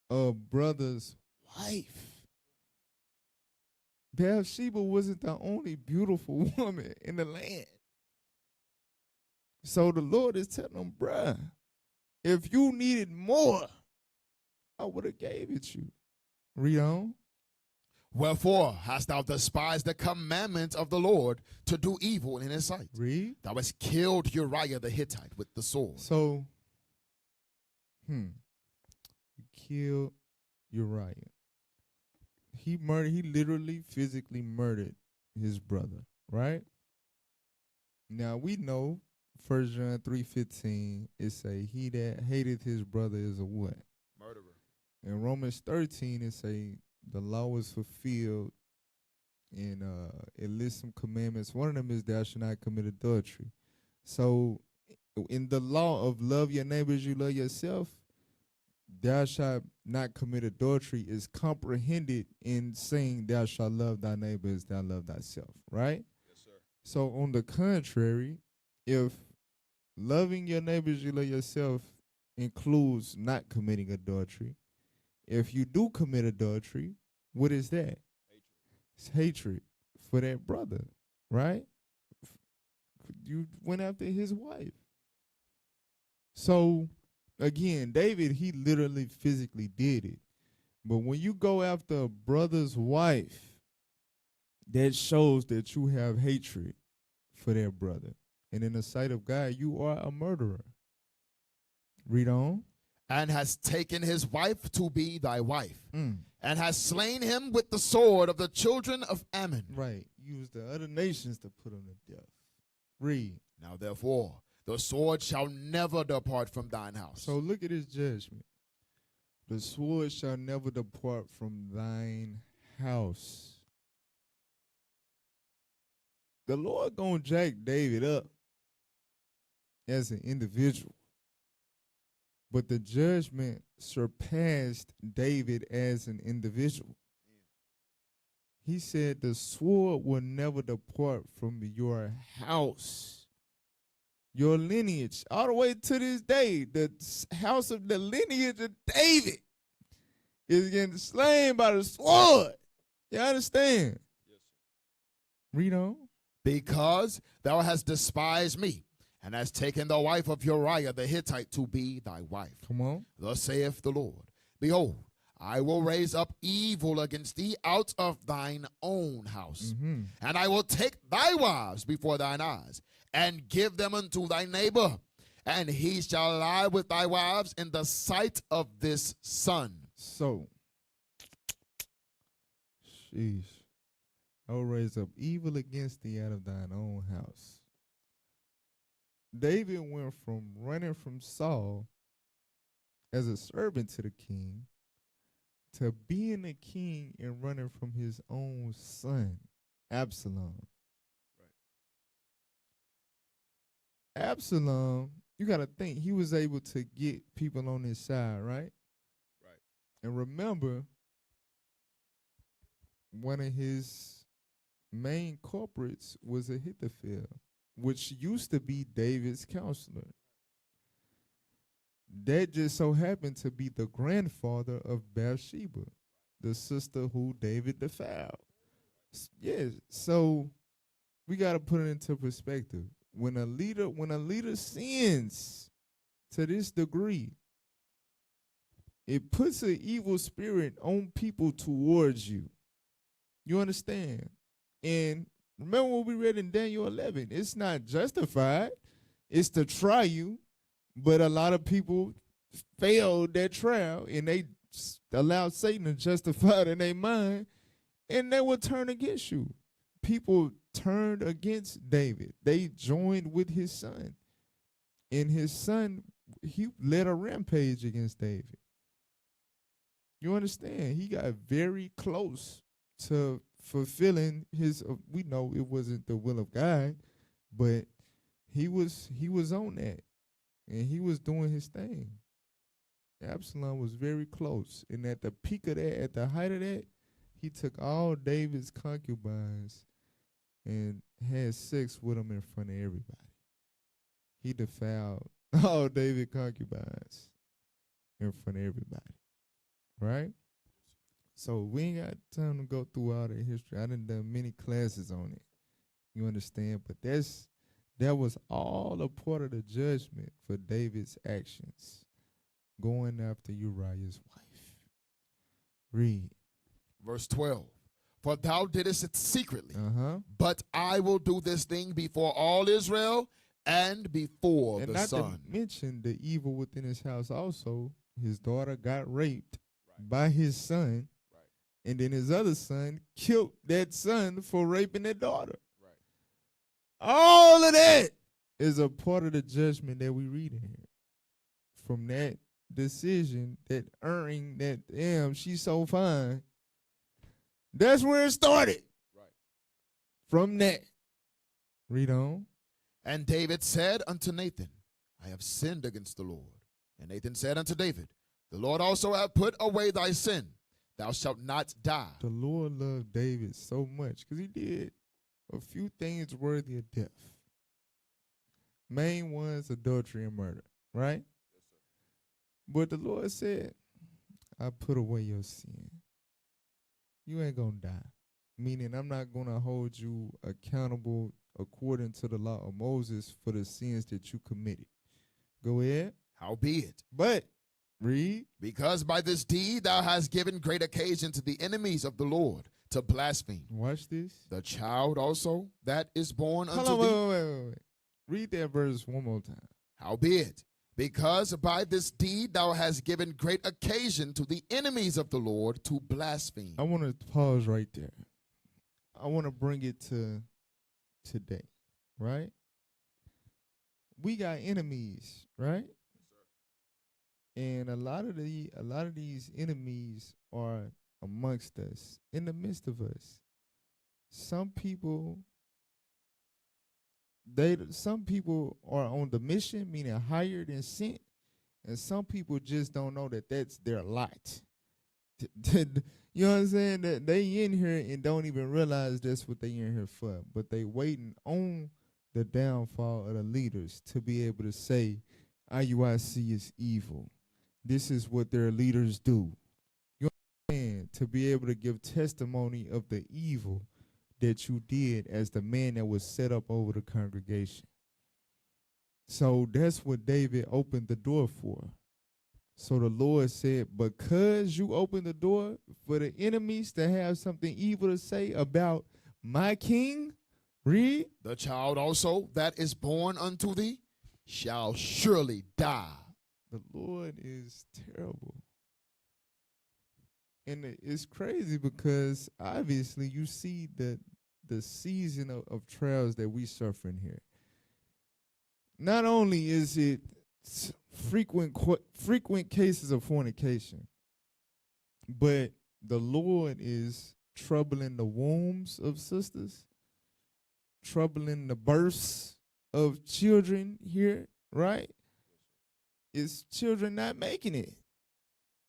a brother's wife. Bathsheba wasn't the only beautiful woman in the land. So the Lord is telling him, bruh, if you needed more, I would have gave it you. Read on. Wherefore hast thou despised the commandment of the Lord to do evil in his sight? Read. Thou hast killed Uriah the Hittite with the sword. So, you killed Uriah. He literally physically murdered his brother, right? Now we know 1 John 3:15, it say, he that hateth his brother is a what? Murderer. In Romans 13, it say, the law is fulfilled, and it lists some commandments. One of them is thou shalt not commit adultery. So in the law of love your neighbors, you love yourself, thou shalt not commit adultery is comprehended in saying thou shalt love thy neighbor as thou love thyself, right? Yes, sir. So on the contrary, if loving your neighbors you love yourself includes not committing adultery, if you do commit adultery, what is that? Hatred. It's hatred for that brother, right? You went after his wife. So again, David, he literally physically did it. But when you go after a brother's wife, that shows that you have hatred for their brother. And in the sight of God, you are a murderer. Read on. And hast taken his wife to be thy wife, Mm. and hast slain him with the sword of the children of Ammon. Right. Use the other nations to put him to death. Read. Now therefore, the sword shall never depart from thine house. So look at his judgment. The sword shall never depart from thine house. The Lord gonna jack David up as an individual. But the judgment surpassed David as an individual. He said the sword will never depart from your house, your lineage, all the way to this day. The house of the lineage of David is getting slain by the sword. You understand? Yes, sir. Read on. Because thou hast despised me, and hast taken the wife of Uriah the Hittite to be thy wife. Come on. Thus saith the Lord, Behold, I will raise up evil against thee out of thine own house, and I will take thy wives before thine eyes, and give them unto thy neighbor, and he shall lie with thy wives in the sight of this sun. So, sheesh. I will raise up evil against thee out of thine own house. David went from running from Saul as a servant to the king to being a king and running from his own son, Absalom. Right. Absalom, you got to think, he was able to get people on his side, right? Right. And remember, one of his main culprits was Ahithophel, which used to be David's counselor. That just so happened to be the grandfather of Bathsheba. the sister who David defiled. Yes, so we got to put it into perspective. When a leader sins to this degree, it puts an evil spirit on people towards you. You understand? And remember what we read in Daniel 11. It's not justified. It's to try you. But a lot of people failed that trial, and they allowed Satan to justify it in their mind, and they would turn against you. People turned against David. They joined with his son. And his son, he led a rampage against David. You understand? He got very close to fulfilling his, we know it wasn't the will of God, but he was on that. And he was doing his thing. Absalom was very close. And at the peak of that, at the height of that, he took all David's concubines and had sex with them in front of everybody. He defiled all David's concubines in front of everybody. Right? So we ain't got time to go through all the history. I done many classes on it. You understand? But that was all a part of the judgment for David's actions, going after Uriah's wife. Read. Verse 12. For thou didst it secretly, but I will do this thing before all Israel and before and the not sun. To mention the evil within his house also. His daughter got raped by his son, and then his other son killed that son for raping that daughter. All of that is a part of the judgment that we read in here. From that decision, that erring, that damn, she's so fine. That's where it started. From that. Read on. And David said unto Nathan, I have sinned against the Lord. And Nathan said unto David, the Lord also hath put away thy sin. Thou shalt not die. The Lord loved David so much because he did a few things worthy of death. Main ones, adultery and murder, right? Yes, sir. But the Lord said, I put away your sin. You ain't going to die. Meaning I'm not going to hold you accountable according to the law of Moses for the sins that you committed. Go ahead. Howbeit. But, read. Because by this deed thou hast given great occasion to the enemies of the Lord to blaspheme. Watch this. The child also that is born unto Hold on, thee. wait. Read that verse one more time. Howbeit, because by this deed thou hast given great occasion to the enemies of the Lord to blaspheme. I want to pause right there. I want to bring it to today, right? We got enemies, right? And a lot of these enemies are amongst us, in the midst of us. Some people are on the mission, meaning hired and sent, and some people just don't know that that's their lot. You know what I'm saying? That they in here and don't even realize that's what they in here for. But they waiting on the downfall of the leaders to be able to say, IUIC is evil. This is what their leaders do. You understand? To be able to give testimony of the evil that you did as the man that was set up over the congregation. So that's what David opened the door for. So the Lord said, because you opened the door for the enemies to have something evil to say about my king, read. The child also that is born unto thee shall surely die. The Lord is terrible. And it's crazy because obviously you see the season of trials that we suffering here. Not only is it frequent cases of fornication, but the Lord is troubling the wombs of sisters, troubling the births of children here, right? It's children not making it.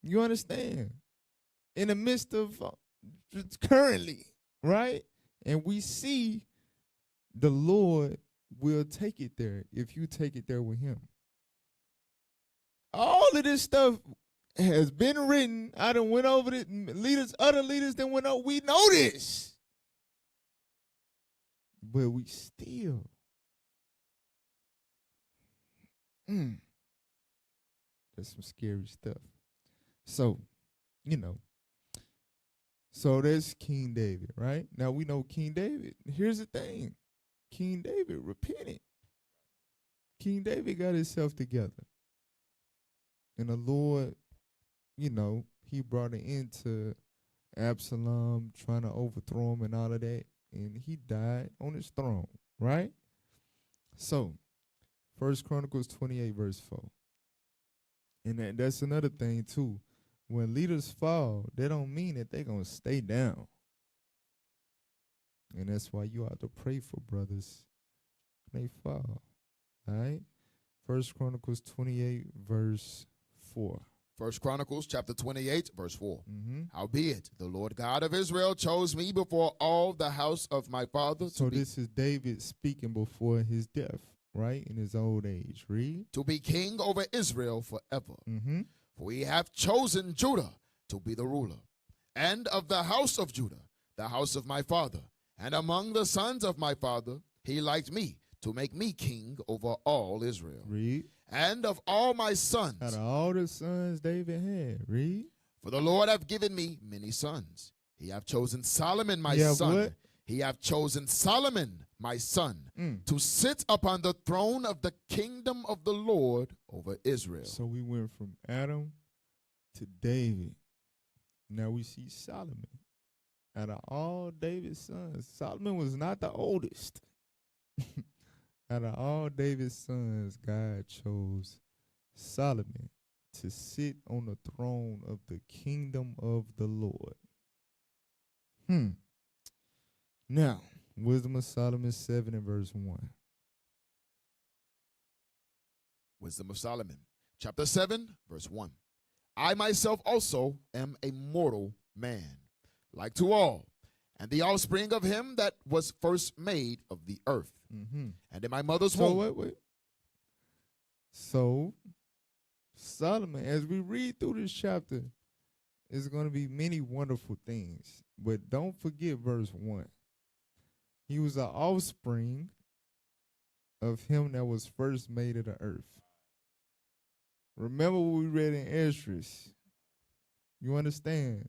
You understand? In the midst of currently, right? And we see the Lord will take it there if you take it there with him. All of this stuff has been written. I done went over it. Other leaders that went over. We know this. But we still. That's some scary stuff. So, so that's King David, right? Now we know King David. Here's the thing. King David repented. King David got himself together. And the Lord, he brought an end to Absalom trying to overthrow him and all of that. And he died on his throne, right? So, 1 Chronicles 28, verse 4. And that's another thing, too. When leaders fall, they don't mean that they're going to stay down. And that's why you have to pray for brothers when they fall. All right? 1 Chronicles 28, verse 4. 1 Chronicles chapter 28, verse 4. Mm-hmm. Howbeit, the Lord God of Israel chose me before all the house of my father. So this is David speaking before his death, right? In his old age. Read. To be king over Israel forever. Mm-hmm. For we have chosen Judah to be the ruler, and of the house of Judah, the house of my father. And among the sons of my father, he liked me to make me king over all Israel. Read. And of all my sons. Out of all the sons David had. Read. For the Lord hath given me many sons. He hath chosen Solomon my son. What? He hath chosen Solomon my son to sit upon the throne of the kingdom of the Lord over Israel. So we went from Adam to David. Now we see Solomon. Out of all David's sons, Solomon was not the oldest. Out of all David's sons, God chose Solomon to sit on the throne of the kingdom of the Lord. Now, Wisdom of Solomon 7 and verse 1. Wisdom of Solomon, chapter 7, verse 1. I myself also am a mortal man, like to all, and the offspring of him that was first made of the earth. Mm-hmm. And in my mother's womb. Wait. So, Solomon, as we read through this chapter, is going to be many wonderful things. But don't forget verse 1. He was an offspring of him that was first made of the earth. Remember what we read in Esdras. You understand?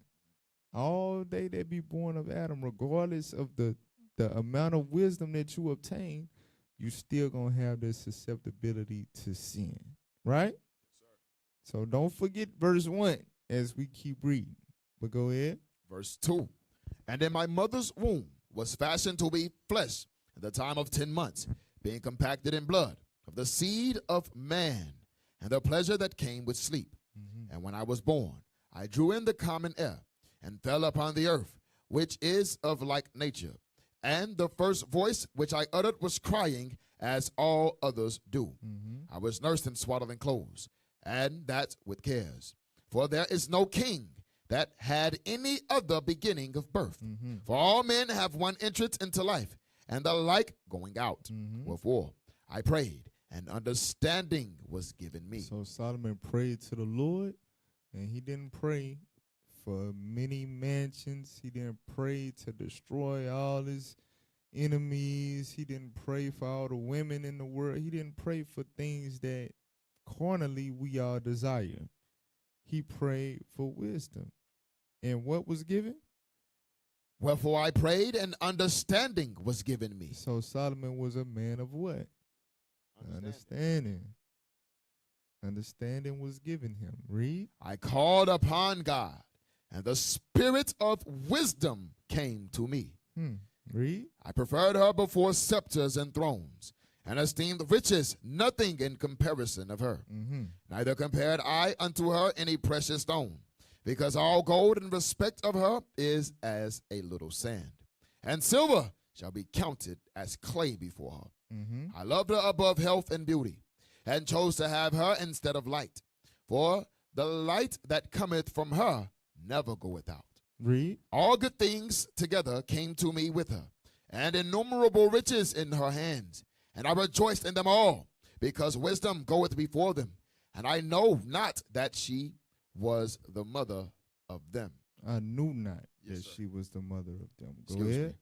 All they that be born of Adam, regardless of the amount of wisdom that you obtain, you still going to have this susceptibility to sin. Right? Yes, so don't forget verse 1 as we keep reading. But go ahead. Verse 2. And in my mother's womb was fashioned to be flesh at the time of 10 months, being compacted in blood of the seed of man, and the pleasure that came with sleep. Mm-hmm. And when I was born, I drew in the common air, and fell upon the earth, which is of like nature. And the first voice which I uttered was crying, as all others do. Mm-hmm. I was nursed in swaddling clothes, and that with cares. For there is no king that had any other beginning of birth. Mm-hmm. For all men have one entrance into life, and the like going out. Mm-hmm. Wherefore I prayed, and understanding was given me. So Solomon prayed to the Lord, and he didn't pray for many mansions. He didn't pray to destroy all his enemies. He didn't pray for all the women in the world. He didn't pray for things that carnally we all desire. He prayed for wisdom. And what was given? Wherefore I prayed, and understanding was given me. So Solomon was a man of what? Understanding. Understanding was given him. Read. I called upon God, and the spirit of wisdom came to me. Read. I preferred her before scepters and thrones, and esteemed riches nothing in comparison of her. Mm-hmm. Neither compared I unto her any precious stone, because all gold in respect of her is as a little sand, and silver shall be counted as clay before her. Mm-hmm. I loved her above health and beauty, and chose to have her instead of light. For the light that cometh from her never goeth out. Read. All good things together came to me with her, and innumerable riches in her hands. And I rejoiced in them all, because wisdom goeth before them. And I know not that she was the mother of them. I knew not Yes, that sir. she was the mother of them. Go Excuse ahead. me.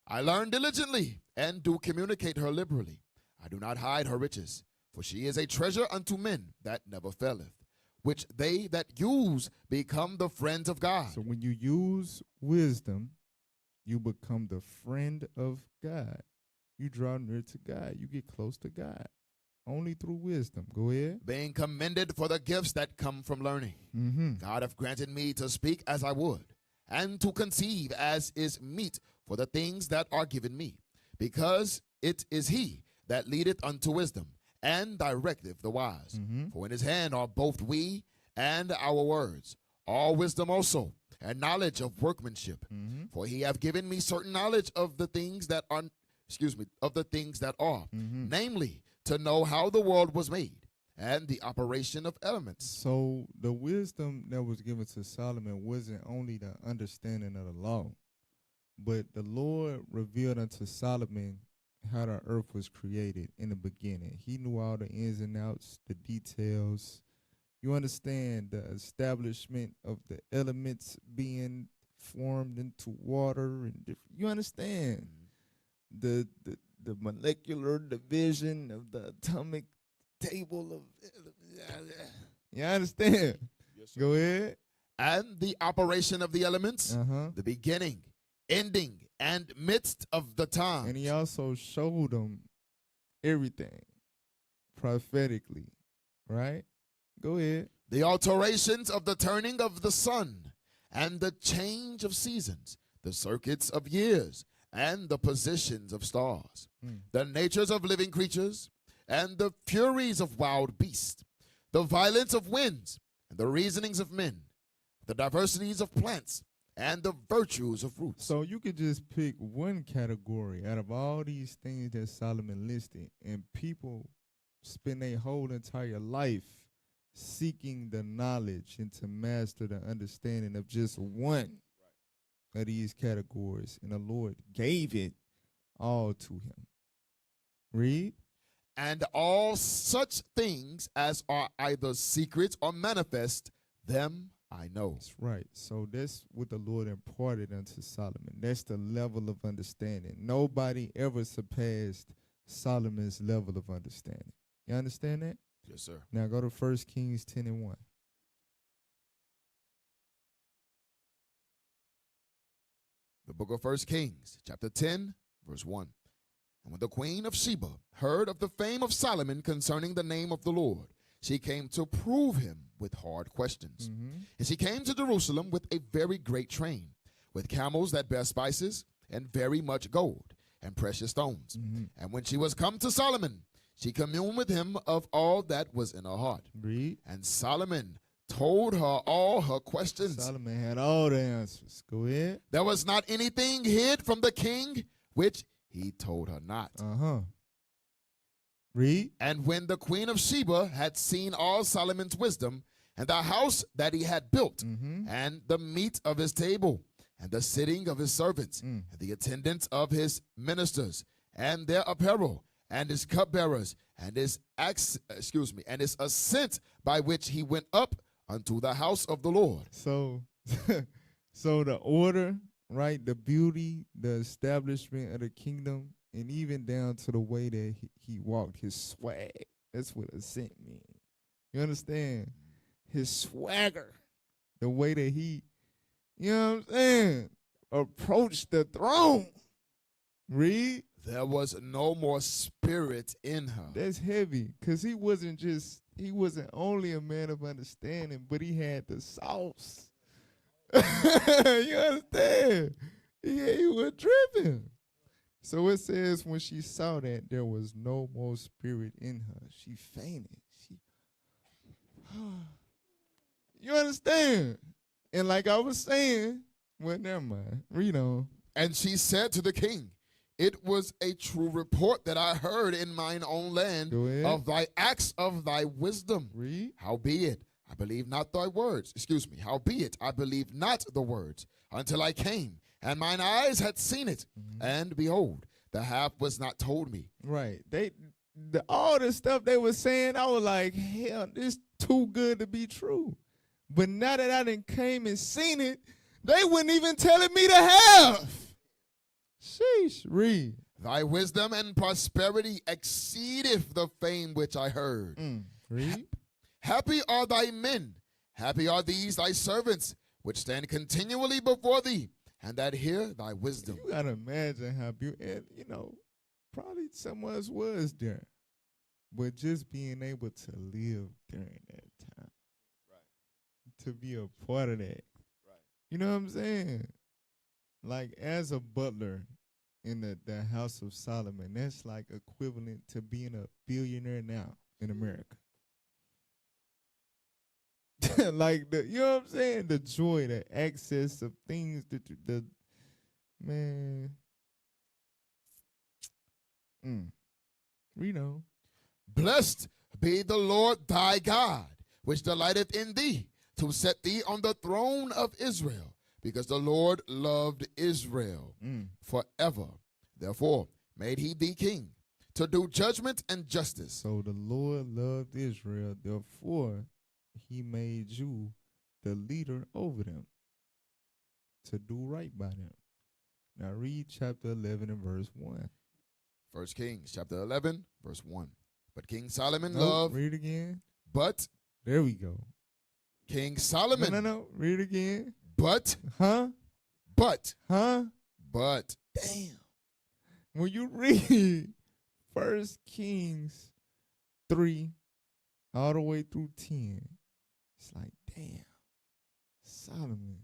I learn diligently and do communicate her liberally. I do not hide her riches, for she is a treasure unto men that never faileth, which they that use become the friends of God. So when you use wisdom, you become the friend of God. You draw near to God. You get close to God. Only through wisdom. Go ahead. Being commended for the gifts that come from learning. Mm-hmm. God hath granted me to speak as I would, and to conceive as is meet for the things that are given me, because it is he that leadeth unto wisdom, and directeth the wise. Mm-hmm. For in his hand are both we and our words, all wisdom also, and knowledge of workmanship. Mm-hmm. For he hath given me certain knowledge of the things that are, Mm-hmm. namely, to know how the world was made, and the operation of elements. So the wisdom that was given to Solomon wasn't only the understanding of the law, but the Lord revealed unto Solomon how the earth was created in the beginning. He knew all the ins and outs, the details. You understand the establishment of the elements being formed into water and different. You understand the molecular division of the atomic table of. You understand? Yes, sir. Go ahead. And the operation of the elements, the beginning, ending, and midst of the time. And he also showed them everything prophetically, right? Go ahead. The alterations of the turning of the sun, and the change of seasons, the circuits of years, and the positions of stars, the natures of living creatures, and the furies of wild beasts, the violence of winds, and the reasonings of men, the diversities of plants, and the virtues of roots. So you could just pick one category out of all these things that Solomon listed, and people spend their whole entire life seeking the knowledge and to master the understanding of just one of these categories, and the Lord gave it all to him. Read. And all such things as are either secret or manifest, them I know. That's right. So that's what the Lord imparted unto Solomon. That's the level of understanding. Nobody ever surpassed Solomon's level of understanding. You understand that? Yes, sir. Now go to 1 Kings 10:1. The book of 1 Kings, chapter 10, verse 1. And when the queen of Sheba heard of the fame of Solomon concerning the name of the Lord, she came to prove him with hard questions. And she came to Jerusalem with a very great train, with camels that bear spices, and very much gold, and precious stones. And when she was come to Solomon, she communed with him of all that was in her heart. Read. And Solomon told her all her questions. Solomon had all the answers. Go ahead. There was not anything hid from the king, which he told her not. Read. And when the queen of Sheba had seen all Solomon's wisdom, and the house that he had built, and the meat of his table, and the sitting of his servants, and the attendance of his ministers, and their apparel, and his cupbearers, and his and his ascent by which he went up unto the house of the Lord. So, so the order, right? The beauty, the establishment of the kingdom, and even down to the way that he walked, his swag. That's what ascent means. You understand? His swagger, the way that he, you know what I'm saying, approached the throne. Read. There was no more spirit in her. That's heavy, because he wasn't only a man of understanding, but he had the sauce. You understand? He was driven. So it says when she saw that there was no more spirit in her, she fainted. You understand? And like I was saying, well, never mind. Read on. And she said to the king, it was a true report that I heard in mine own land of thy acts of thy wisdom. Read. Howbeit, I believe not thy words. Howbeit, I believe not the words until I came, and mine eyes had seen it. And behold, the half was not told me. Right. All the stuff they were saying, I was like, hell, this too good to be true. But now that I done came and seen it, they wouldn't even tell it me to have. Sheesh, read. Thy wisdom and prosperity exceedeth the fame which I heard. Read. Happy are thy men, happy are these thy servants, which stand continually before thee, and that hear thy wisdom. You gotta imagine how beautiful, and you know, probably some of us was there, but just being able to live during that time, right, to be a part of that, right. You know what I'm saying? Like as a butler in the House of Solomon, that's like equivalent to being a billionaire now in America. Like you know what I'm saying? The joy, the access of things that the man. We know. Blessed be the Lord thy God, which delighteth in thee, to set thee on the throne of Israel, because the Lord loved Israel forever. Therefore made he thee king, to do judgment and justice. So the Lord loved Israel, therefore he made you the leader over them, to do right by them. Now read chapter 11 and verse 1. 1 Kings chapter 11, verse 1. But King Solomon loved... Read again. But... There we go. King Solomon... No. Read again. But... Huh? But... Huh? But... Damn. When you read 1 Kings 3 all the way through 10, it's like, damn, Solomon,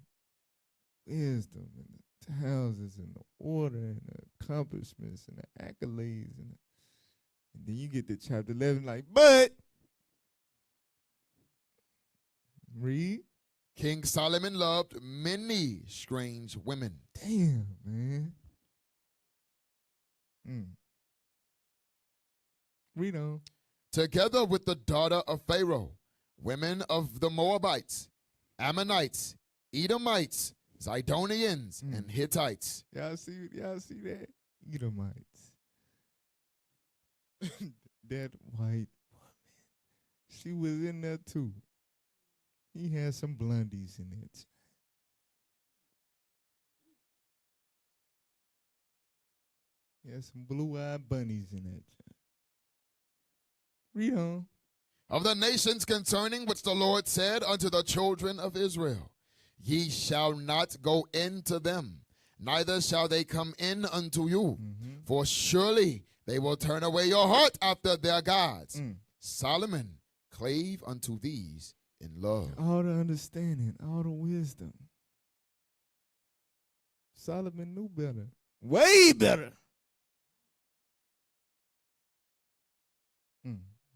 wisdom and the houses and the order and the accomplishments and the accolades. And then you get to chapter 11 like, but, read. King Solomon loved many strange women. Damn, man. Read on. Together with the daughter of Pharaoh, women of the Moabites, Ammonites, Edomites, Zidonians, and Hittites. Y'all see that? Edomites. That white woman. She was in there too. He had some blondies in it. He had some blue-eyed bunnies in it. Read on. Of the nations concerning which the Lord said unto the children of Israel, ye shall not go into them, neither shall they come in unto you, for surely they will turn away your heart after their gods. Solomon clave unto these in love. All the understanding, all the wisdom. Solomon knew better. Way better.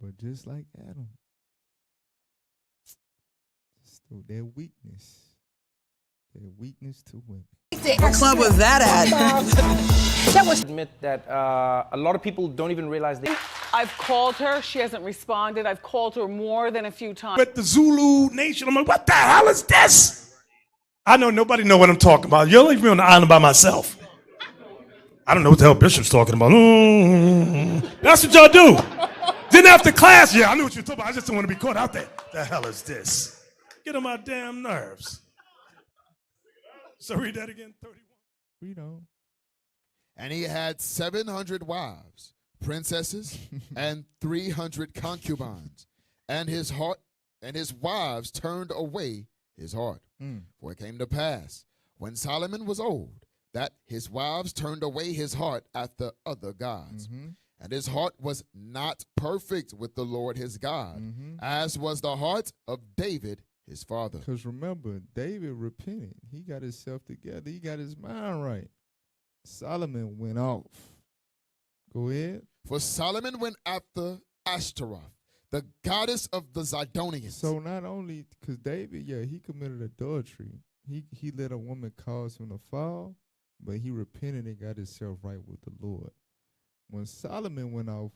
But just like Adam, still their weakness to women. What club was that at? That was admit that a lot of people don't even realize that. I've called her. She hasn't responded. I've called her more than a few times. But the Zulu Nation, I'm like, what the hell is this? I know nobody know what I'm talking about. You'll leave me on the island by myself. I don't know what the hell Bishop's talking about. That's what y'all do. Then after class, yeah, I knew what you were talking about. I just don't want to be caught out there. The hell is this? Get on my damn nerves. So read that again, 31. We know. And he had 700 wives, princesses, and 300 concubines. And his wives turned away his heart. For it came to pass, when Solomon was old, that his wives turned away his heart after other gods. And his heart was not perfect with the Lord his God, as was the heart of David his father. Because remember, David repented. He got himself together. He got his mind right. Solomon went off. Go ahead. For Solomon went after Ashtaroth, the goddess of the Zidonians. So not only, because David, he committed adultery. He let a woman cause him to fall, but he repented and got himself right with the Lord. When Solomon went off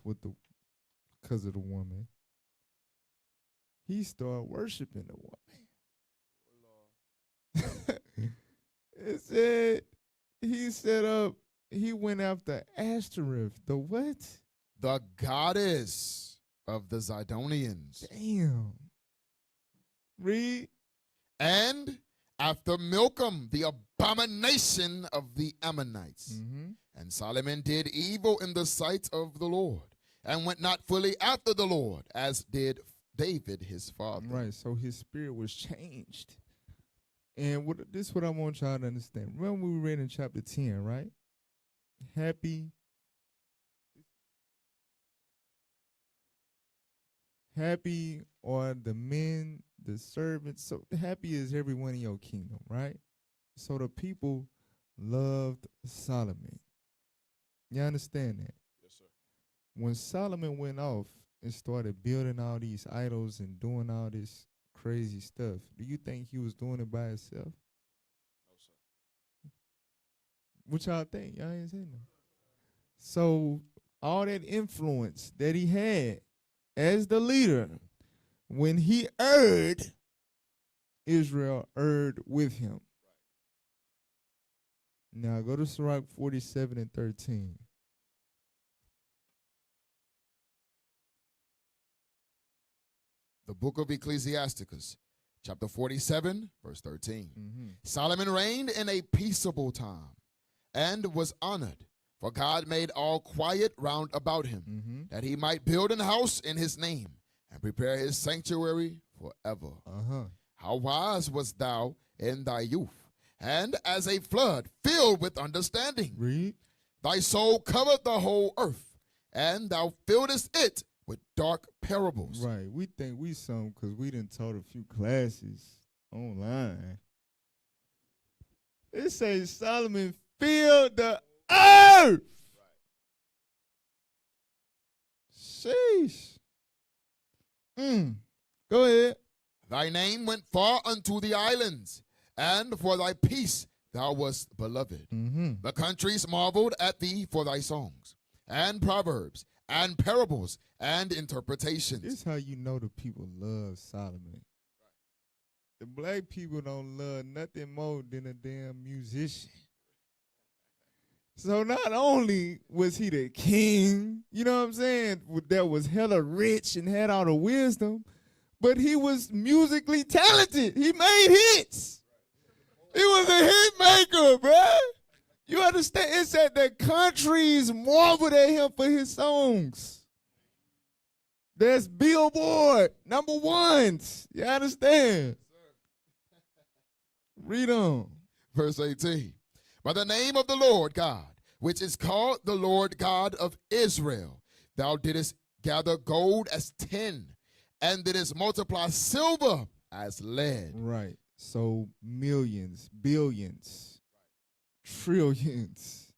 because of the woman, he started worshiping the woman. It said he went after Ashtoreth. The what? The goddess of the Zidonians. Damn. Read. And after Milcom, the abomination of the Ammonites. And Solomon did evil in the sight of the Lord, and went not fully after the Lord, as did David his father. Right, so his spirit was changed. And this is what I want y'all to understand. Remember we read in chapter 10, right? Happy are the men, the servants. So happy is everyone in your kingdom, right? So the people loved Solomon. You understand that? Yes, sir. When Solomon went off and started building all these idols and doing all this crazy stuff, do you think he was doing it by himself? No, sir. What y'all think? Y'all ain't saying nothing. So all that influence that he had as the leader, when he erred, Israel erred with him. Now go to Sirach 47 and 13. The book of Ecclesiasticus, chapter 47, verse 13. Solomon reigned in a peaceable time and was honored, for God made all quiet round about him, that he might build an house in his name and prepare his sanctuary forever. How wise wast thou in thy youth, and as a flood filled with understanding. Read. Thy soul covered the whole earth, and thou filledest it with dark parables. Right. We think we some because we done taught a few classes online. It says Solomon filled the earth. Sheesh. Go ahead. Thy name went far unto the islands, and for thy peace thou wast beloved. The countries marveled at thee for thy songs, and proverbs, and parables, and interpretations. This is how you know the people love Solomon. The black people don't love nothing more than a damn musician. So not only was he the king, you know what I'm saying, that was hella rich and had all the wisdom, but he was musically talented. He made hits. He was a hit maker, bruh. You understand? It said the countries marveled at him for his songs. That's Billboard #1s. You understand? Read on. Verse 18. By the name of the Lord God, which is called the Lord God of Israel, thou didst gather gold as tin, and didst multiply silver as lead. Right. So millions, billions, trillions.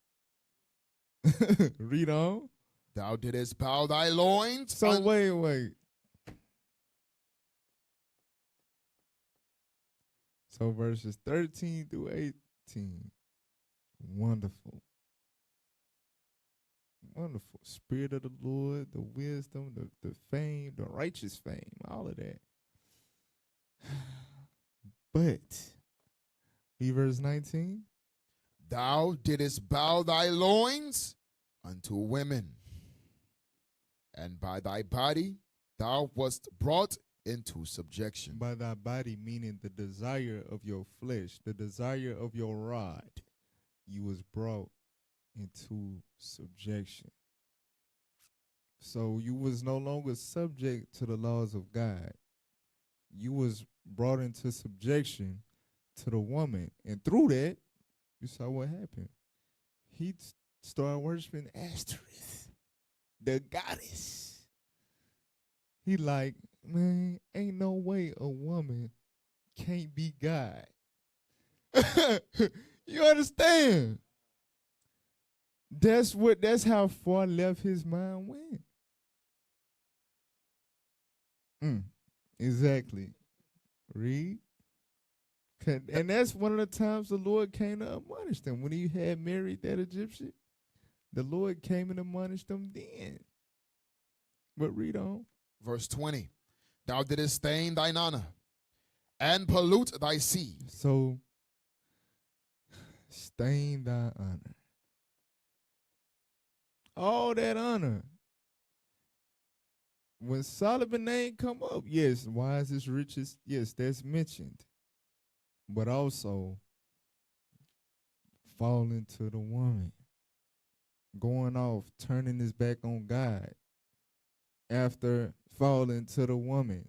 Read on. Thou didst bow thy loins. So wait. So verses 13 through 18. Wonderful. Wonderful. Spirit of the Lord, the wisdom, the fame, the righteous fame, all of that. But, read verse 19. Thou didst bow thy loins unto women, and by thy body thou wast brought into subjection. By thy body, meaning the desire of your flesh, the desire of your rod, you was brought into subjection. So you was no longer subject to the laws of God. You was brought into subjection to the woman. And through that, you saw what happened. He started worshiping Ashtoreth, the goddess. He like, man, ain't no way a woman can't be God. You understand? That's how far left his mind went. Exactly. Read. And that's one of the times the Lord came to admonish them. When he had married that Egyptian, the Lord came and admonished them then. But read on. Verse 20. Thou didst stain thine honor, and pollute thy seed. So, stain thy honor. All that honor. When Solomon's name come up, yes, wisest, richest, yes, that's mentioned. but also falling to the woman, going off, turning his back on God after falling to the woman.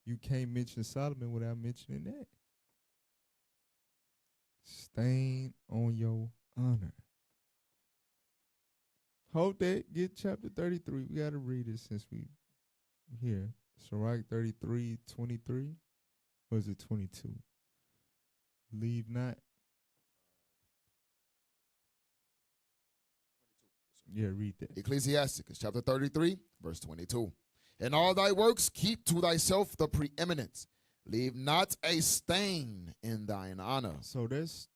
You can't mention Solomon without mentioning that. Stain on your honor. Hope that get chapter 33. We got to read it since we here. Sirach 33:23. Or is it 22? Leave not. Yeah, read that. Ecclesiasticus chapter 33, verse 22. In all thy works keep to thyself the preeminence. Leave not a stain in thine honor. So that's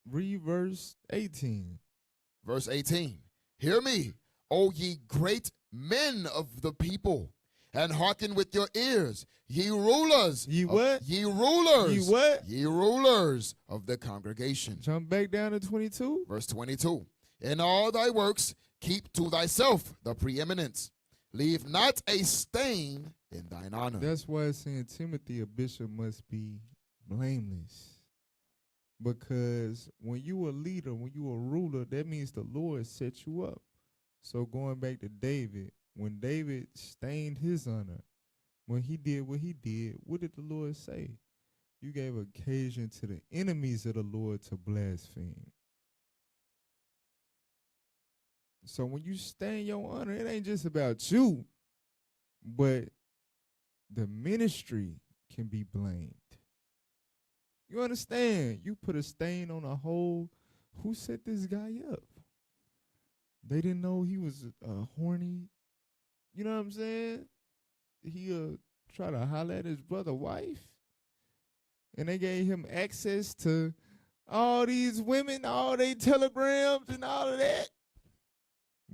read verse 18. Verse 18. Hear me, O ye great men of the people, and hearken with your ears, ye rulers. Ye what? Ye rulers. Ye what? Ye rulers of the congregation. Jump back down to 22. Verse 22. In all thy works keep to thyself the preeminence. Leave not a stain in thine honor. That's why it's saying Timothy, a bishop must be blameless. Because when you a leader, when you a ruler, that means the Lord set you up. So going back to David, when David stained his honor, when he did what he did, what did the Lord say? You gave occasion to the enemies of the Lord to blaspheme. So when you stain your honor, it ain't just about you, but the ministry can be blamed. You understand? You put a stain on a whole. Who set this guy up? They didn't know he was horny. You know what I'm saying? He try to holler at his brother's wife. And they gave him access to all these women, all their telegrams and all of that.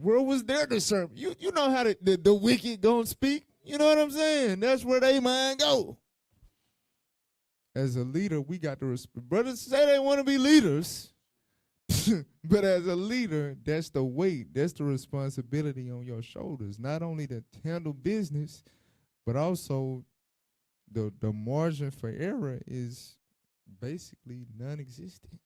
Where was their discernment? You know how the wicked gonna speak? You know what I'm saying? That's where they mind go. As a leader, we got to respect. Brothers say they want to be leaders. But as a leader, that's the weight, that's the responsibility on your shoulders. Not only to handle business, but also the margin for error is basically non-existent.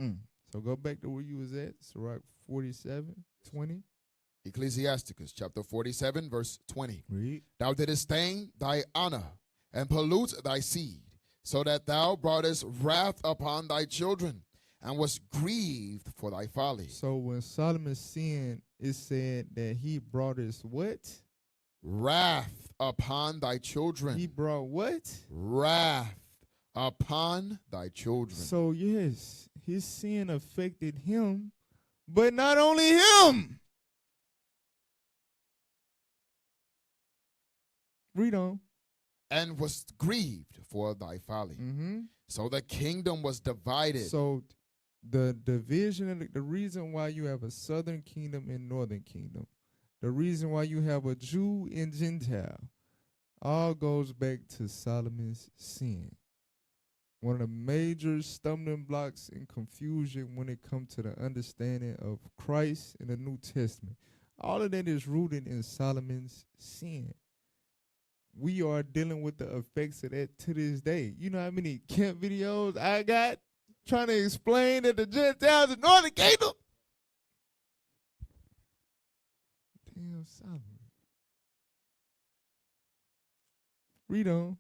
So go back to where you was at, Sirach 47:20. Ecclesiasticus chapter 47, verse 20. Read. Thou didst stain thy honor and pollute thy seed, so that thou broughtest wrath upon thy children, and was grieved for thy folly. So when Solomon sinned, it said that he brought his what? Wrath upon thy children. He brought what? Wrath upon thy children. So yes, his sin affected him, but not only him. Read on. And was grieved for thy folly. Mm-hmm. So the kingdom was divided. So the division, and the reason why you have a southern kingdom and northern kingdom, the reason why you have a Jew and Gentile, all goes back to Solomon's sin. One of the major stumbling blocks and confusion when it comes to the understanding of Christ in the New Testament. All of that is rooted in Solomon's sin. We are dealing with the effects of that to this day. You know how many camp videos I got trying to explain that the Gentiles in Northern Kingdom? Damn, Solomon. Read on.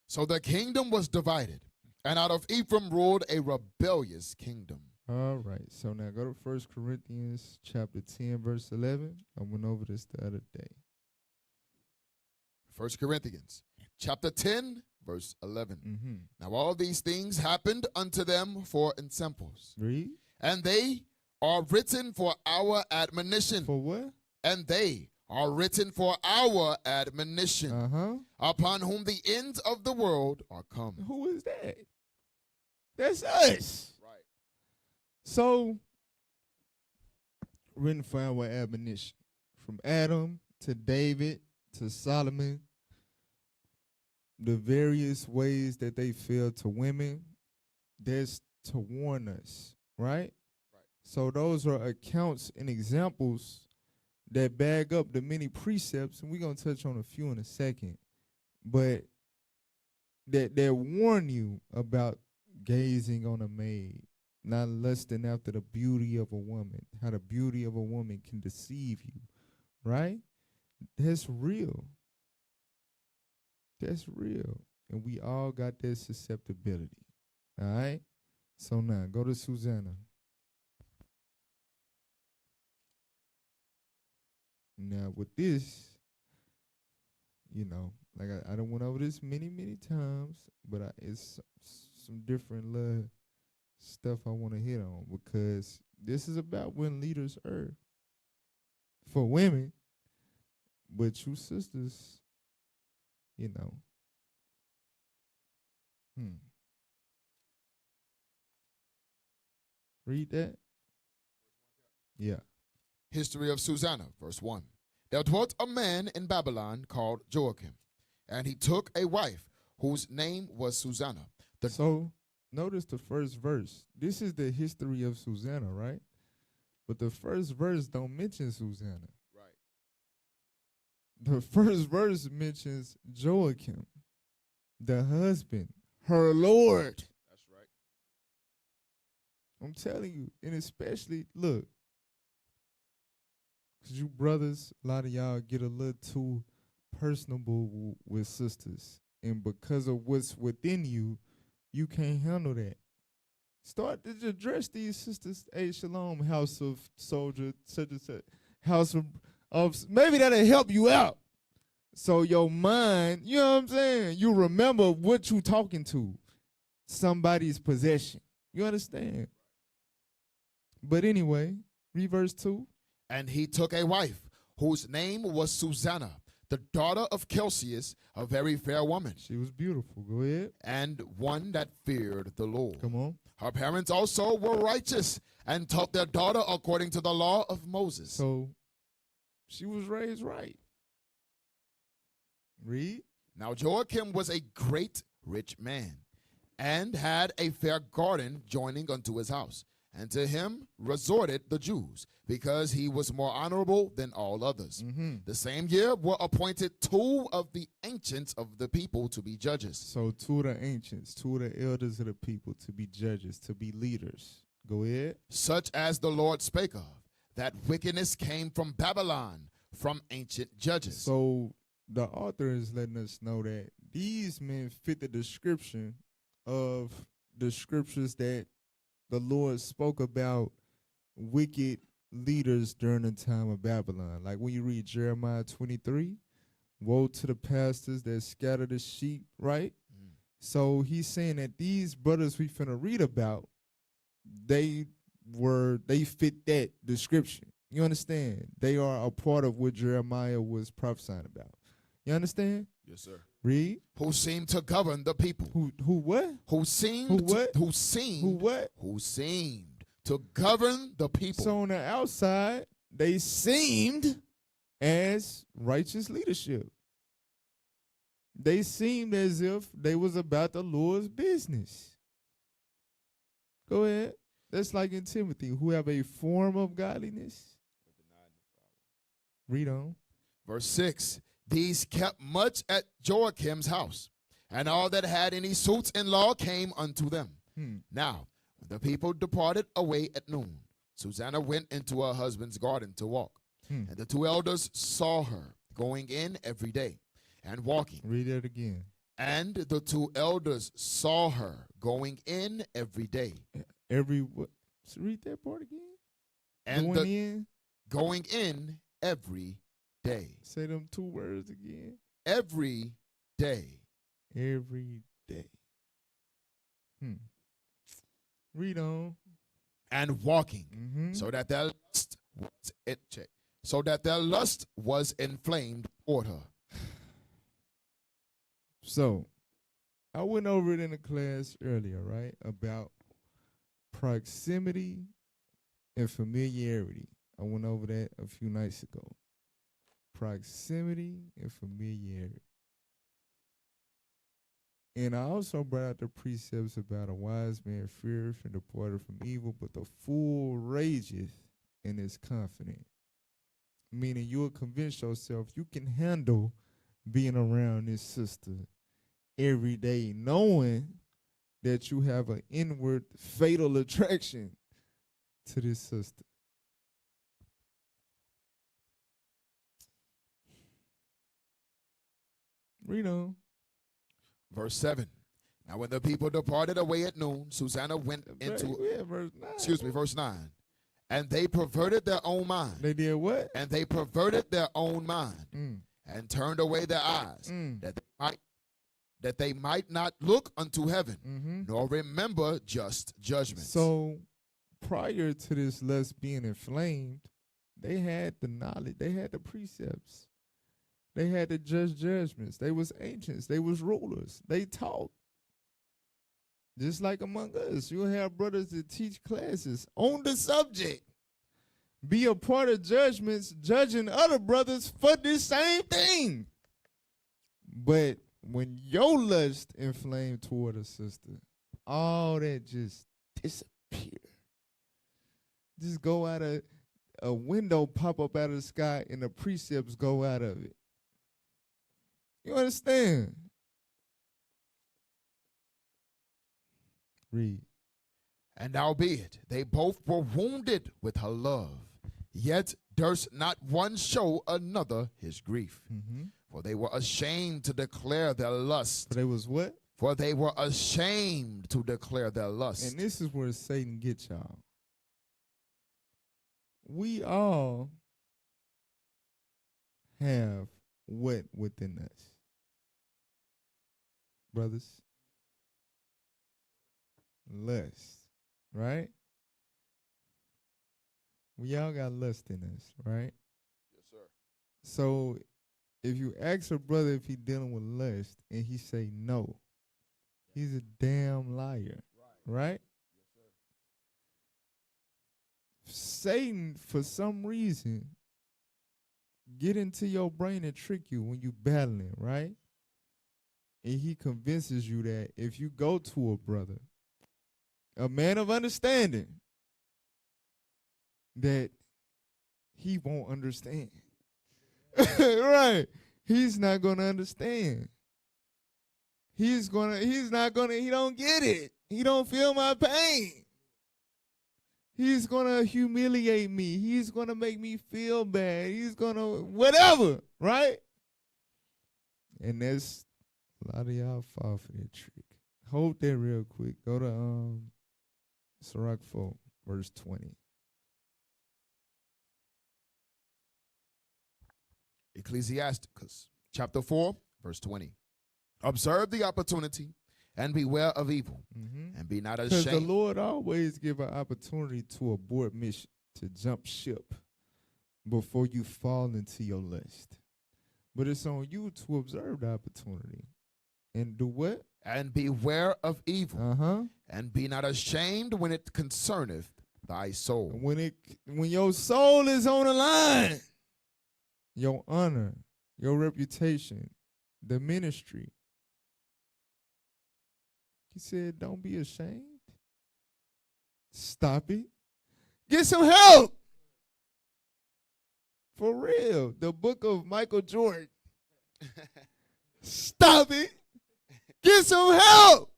So the kingdom was divided, and out of Ephraim ruled a rebellious kingdom. All right. So now go to 1 Corinthians chapter 10, verse 11. I went over this the other day. 1 Corinthians chapter 10, verse 11. Mm-hmm. Now all these things happened unto them for ensamples. Read. And they are written for our admonition. For what? And they are written for our admonition, upon whom the ends of the world are come. Who is that? That's us. Right. So, written for our admonition. From Adam to David to Solomon, the various ways that they fell to women, that's to warn us, right? So those are accounts and examples that bag up the many precepts, and we're going to touch on a few in a second. But that warn you about gazing on a maid, not lusting after the beauty of a woman, how the beauty of a woman can deceive you, right? That's real. That's real. And we all got that susceptibility. All right? So now, go to Susanna. Now, with this, like I done went over this many, many times, but it's some different little stuff I want to hit on, because this is about when leaders err for women, but you sisters, Read that. Yeah. History of Susanna, verse 1. There dwelt a man in Babylon called Joachim, and he took a wife whose name was Susanna. So notice the first verse. This is the history of Susanna, right? But the first verse don't mention Susanna. Right. The first verse mentions Joachim, the husband, her Lord. That's right. I'm telling you, and especially, look, because you brothers, a lot of y'all get a little too personable with sisters. And because of what's within you, you can't handle that. Start to address these sisters. Hey, shalom, house of soldier, such and such, house of maybe that'll help you out. So your mind, you know what I'm saying? You remember what you talking to. Somebody's possession. You understand? But anyway, read verse 2. And he took a wife whose name was Susanna, the daughter of Kelsias, a very fair woman. She was beautiful. Go ahead. And one that feared the Lord. Come on. Her parents also were righteous and taught their daughter according to the law of Moses. So she was raised right. Read. Now Joachim was a great rich man, and had a fair garden joining unto his house. And to him resorted the Jews, because he was more honorable than all others. Mm-hmm. The same year were appointed 2 of the ancients of the people to be judges. So 2 of the ancients, 2 of the elders of the people to be judges, to be leaders. Go ahead. Such as the Lord spake of, that wickedness came from Babylon, from ancient judges. So the author is letting us know that these men fit the description of the scriptures that the Lord spoke about wicked leaders during the time of Babylon. Like when you read Jeremiah 23, woe to the pastors that scatter the sheep, right? Mm. So he's saying that these brothers we finna read about, they fit that description. You understand? They are a part of what Jeremiah was prophesying about. You understand? Yes, sir. Read. Who seemed to govern the people. Who what? Who seemed who what? Who seemed who what? Who seemed to govern the people. So on the outside, they seemed as righteous leadership. They seemed as if they was about the Lord's business. Go ahead. That's like in Timothy, who have a form of godliness. Read on. Verse 6. These kept much at Joachim's house, and all that had any suits in law came unto them. Now, when the people departed away at noon, Susanna went into her husband's garden to walk. And the 2 elders saw her going in every day and walking. Read that again. And the 2 elders saw her going in every day. Every what? So read that part again. And going in every day. Say them 2 words again. Every day. Every day. Read on. And walking, so that their lust was inflamed toward her. So, I went over it in a class earlier, right, about proximity and familiarity. I went over that a few nights ago. Proximity and familiarity. And I also brought out the precepts about a wise man feareth and departed from evil, but the fool rageth and is confident. Meaning you'll convince yourself you can handle being around this sister every day knowing that you have an inward fatal attraction to this sister. Read on. Verse 7. Now when the people departed away at noon, Susanna went into, verse 9. excuse me, verse 9. And they perverted their own mind. They did what? And they perverted their own mind Mm. and turned away their eyes that they might not look unto heaven, nor remember just judgments. So prior to this lust being inflamed, they had the knowledge, they had the precepts, they had the judgments, they was ancients, they was rulers, they taught. Just like among us, you'll have brothers that teach classes on the subject. Be a part of judgments, judging other brothers for this same thing. But when your lust inflamed toward a sister, all that just disappear. Just go out of a window, pop up out of the sky, and the precepts go out of it. You understand? Read. And albeit they both were wounded with her love, yet durst not one show another his grief. For they were ashamed to declare their lust. But they was what? For they were ashamed to declare their lust. And this is where Satan gets y'all. We all have what within us? Brothers? Lust, right? We all got lust in us, right? Yes, sir. So if you ask a brother if he dealing with lust and he say no, he's a damn liar, right? Yes, sir. Satan, for some reason, get into your brain and trick you when you battling, right? And he convinces you that if you go to a brother, a man of understanding, that he won't understand. Right. He's not going to understand. He don't get it. He don't feel my pain. He's going to humiliate me. He's going to make me feel bad. He's going to whatever, right? And that's a lot of y'all fall for that trick. Hold that real quick. Go to Sirach 4, verse 20. Ecclesiasticus, chapter 4, verse 20. Observe the opportunity and beware of evil, and be not Because ashamed. the Lord always give an opportunity to abort mission, to jump ship before you fall into your lust. But it's on you to observe the opportunity. And do what? And beware of evil, Uh-huh. and be not ashamed when it concerneth thy soul. When your soul is on the line, your honor, your reputation, the ministry. He said, don't be ashamed. Stop it. Get some help. For real. The book of Michael Jordan. Stop it. Get some help.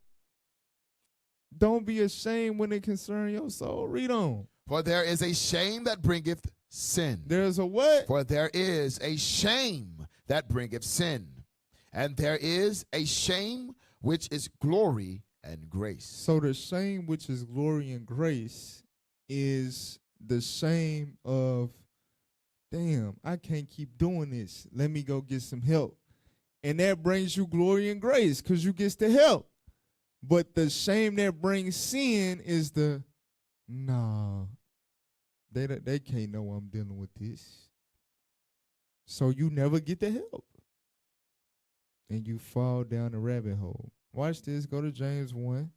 Don't be ashamed when it concerns your soul. Read on. For there is a shame that bringeth sin. There's a what? For there is a shame that bringeth sin. And there is a shame which is glory and grace. So the shame which is glory and grace is the shame of, damn, I can't keep doing this. Let me go get some help. And that brings you glory and grace because you get the help. But the shame that brings sin is the, nah, they can't know I'm dealing with this. So you never get the help. And you fall down the rabbit hole. Watch this. Go to James 1,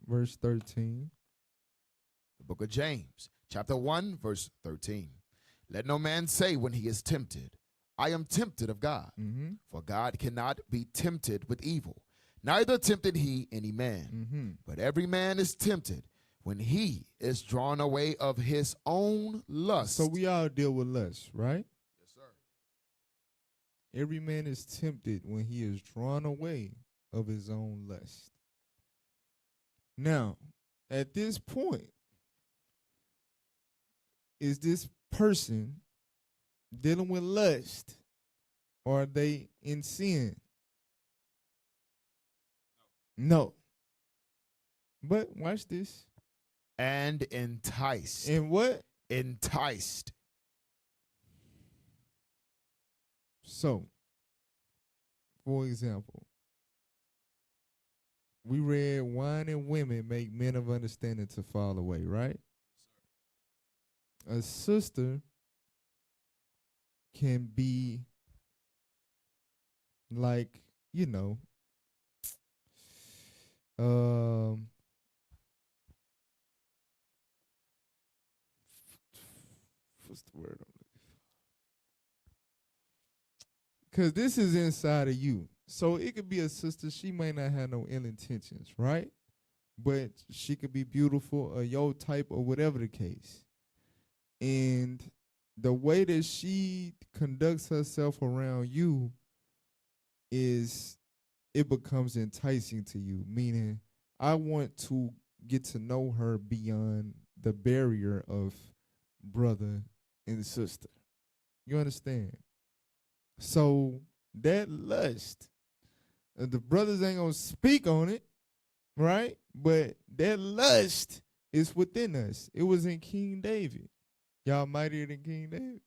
verse 13. The book of James, chapter 1, verse 13. Let no man say when he is tempted, I am tempted of God. For God cannot be tempted with evil, neither tempted he any man. But every man is tempted when he is drawn away of his own lust. So we all deal with lust, right? Yes, sir. Every man is tempted when he is drawn away of his own lust. Now, at this point, is this person dealing with lust, or are they in sin? No. But watch this. And enticed. And what? Enticed. So, for example, we read wine and women make men of understanding to fall away, right? A sister can be like, what's the word I'm looking for? Because this is inside of you. So it could be a sister, she may not have no ill intentions, right? But she could be beautiful or your type or whatever the case. And the way that she conducts herself around you is it becomes enticing to you, meaning I want to get to know her beyond the barrier of brother and sister. You understand? So that lust, the brothers ain't going to speak on it, right? But that lust is within us. It was in King David. Y'all mightier than King David?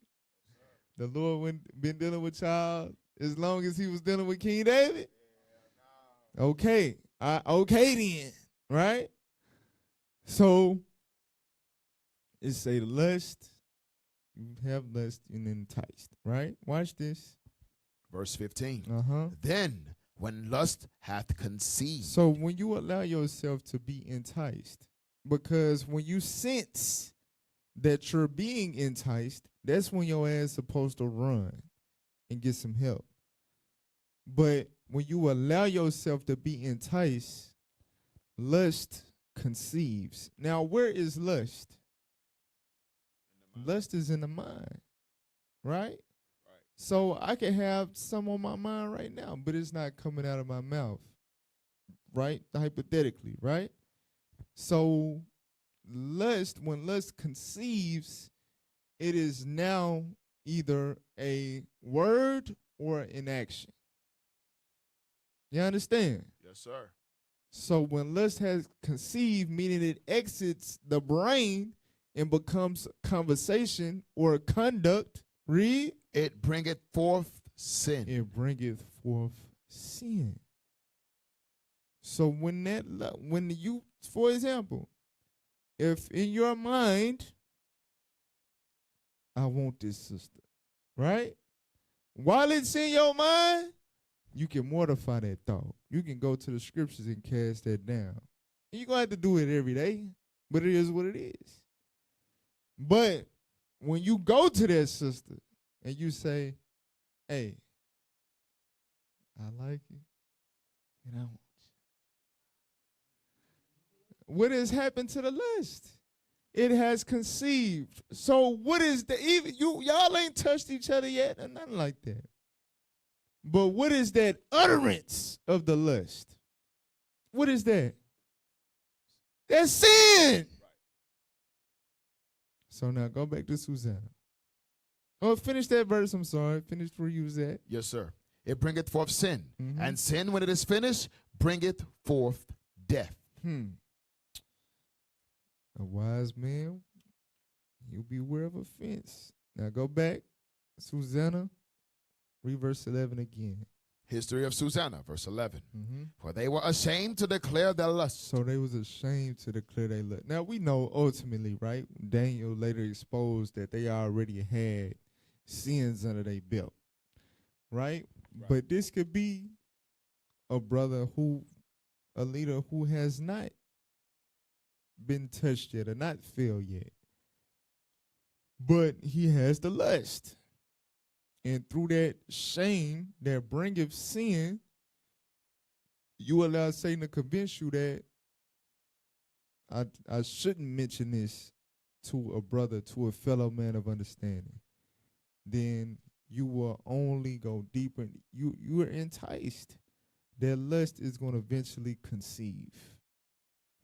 The Lord been dealing with y'all as long as he was dealing with King David? Okay. Okay then, right? So, it say the lust, you have lust and enticed, right? Watch this. Verse 15. Uh-huh. Then, when lust hath conceived. So, when you allow yourself to be enticed, because when you sense that you're being enticed, that's when your ass supposed to run and get some help. But when you allow yourself to be enticed, lust conceives. Now, where is lust? Lust is in the mind, right? So I can have some on my mind right now, but it's not coming out of my mouth, right? Hypothetically, right? So lust, when lust conceives, it is now either a word or an action. You understand? Yes, sir. So when lust has conceived, meaning it exits the brain and becomes conversation or conduct, read. It bringeth forth sin. It bringeth forth sin. So when you, for example, if in your mind, I want this sister, right? While it's in your mind, you can mortify that thought. You can go to the scriptures and cast that down. And you're going to have to do it every day, but it is what it is. But when you go to that sister and you say, hey, I like you, and I want you. What has happened to the lust? It has conceived. So what is y'all ain't touched each other yet or nothing like that. But what is that utterance of the lust? What is that? That's sin. So now go back to Susanna. Oh, finish that verse, I'm sorry. Finish where you was at. Yes, sir. It bringeth forth sin. Mhm. And sin, when it is finished, bringeth forth death. A wise man, he'll beware of offense. Now go back, Susanna, read verse 11 again. History of Susanna, verse 11. Mm-hmm. For they were ashamed to declare their lust. So they was ashamed to declare their lust. Now we know ultimately, right? Daniel later exposed that they already had sins under their belt, right? But this could be a leader who has not been touched yet or not filled yet. But he has the lust. And through that shame that bringeth sin, you allow Satan to convince you that I shouldn't mention this to a brother, to a fellow man of understanding. Then you will only go deeper. You are enticed that lust is going to eventually conceive.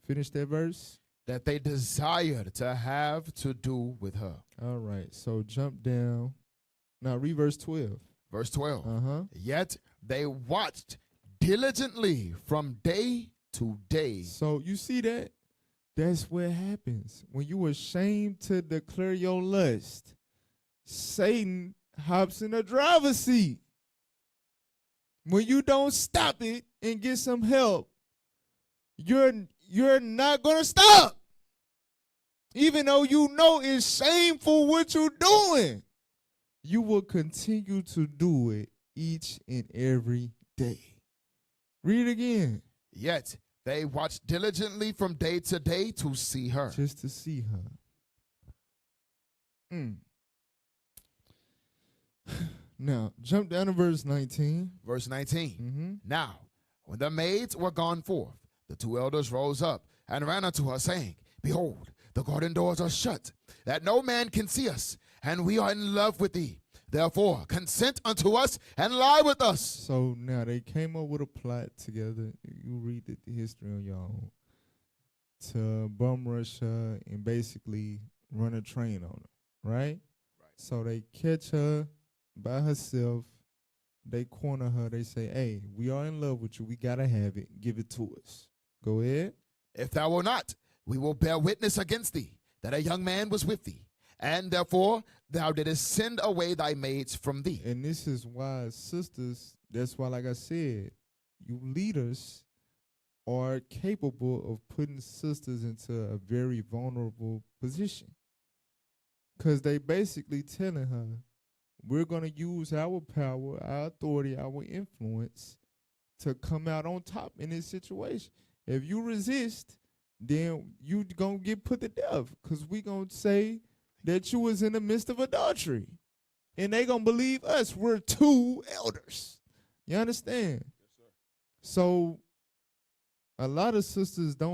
Finish that verse. That they desired to have to do with her. All right, so jump down. Now read verse 12. Verse 12. Uh-huh. Yet they watched diligently from day to day. So you see that? That's what happens. When you ashamed to declare your lust, Satan hops in the driver's seat. When you don't stop it and get some help, you're not going to stop. Even though you know it's shameful what you're doing, you will continue to do it each and every day. Read again. Yet they watched diligently from day to day to see her. Just to see her. Now, jump down to verse 19. Verse 19. Mm-hmm. Now, when the maids were gone forth, the two elders rose up and ran unto her, saying, Behold, the garden doors are shut, that no man can see us, and we are in love with thee. Therefore, consent unto us and lie with us. So now they came up with a plot together. You read the history on your own. To bum rush her and basically run a train on her, right? So they catch her by herself. They corner her. They say, hey, we are in love with you. We got to have it. Give it to us. Go ahead. If thou wilt not, we will bear witness against thee that a young man was with thee, and therefore thou didst send away thy maids from thee. And this is why sisters, that's why, like I said, you leaders are capable of putting sisters into a very vulnerable position. Because they basically telling her, we're going to use our power, our authority, our influence to come out on top in this situation. If you resist, then you going to get put to death, because we going to say that you was in the midst of adultery. And they going to believe us. We're two elders. You understand? Yes, sir. So a lot of sisters they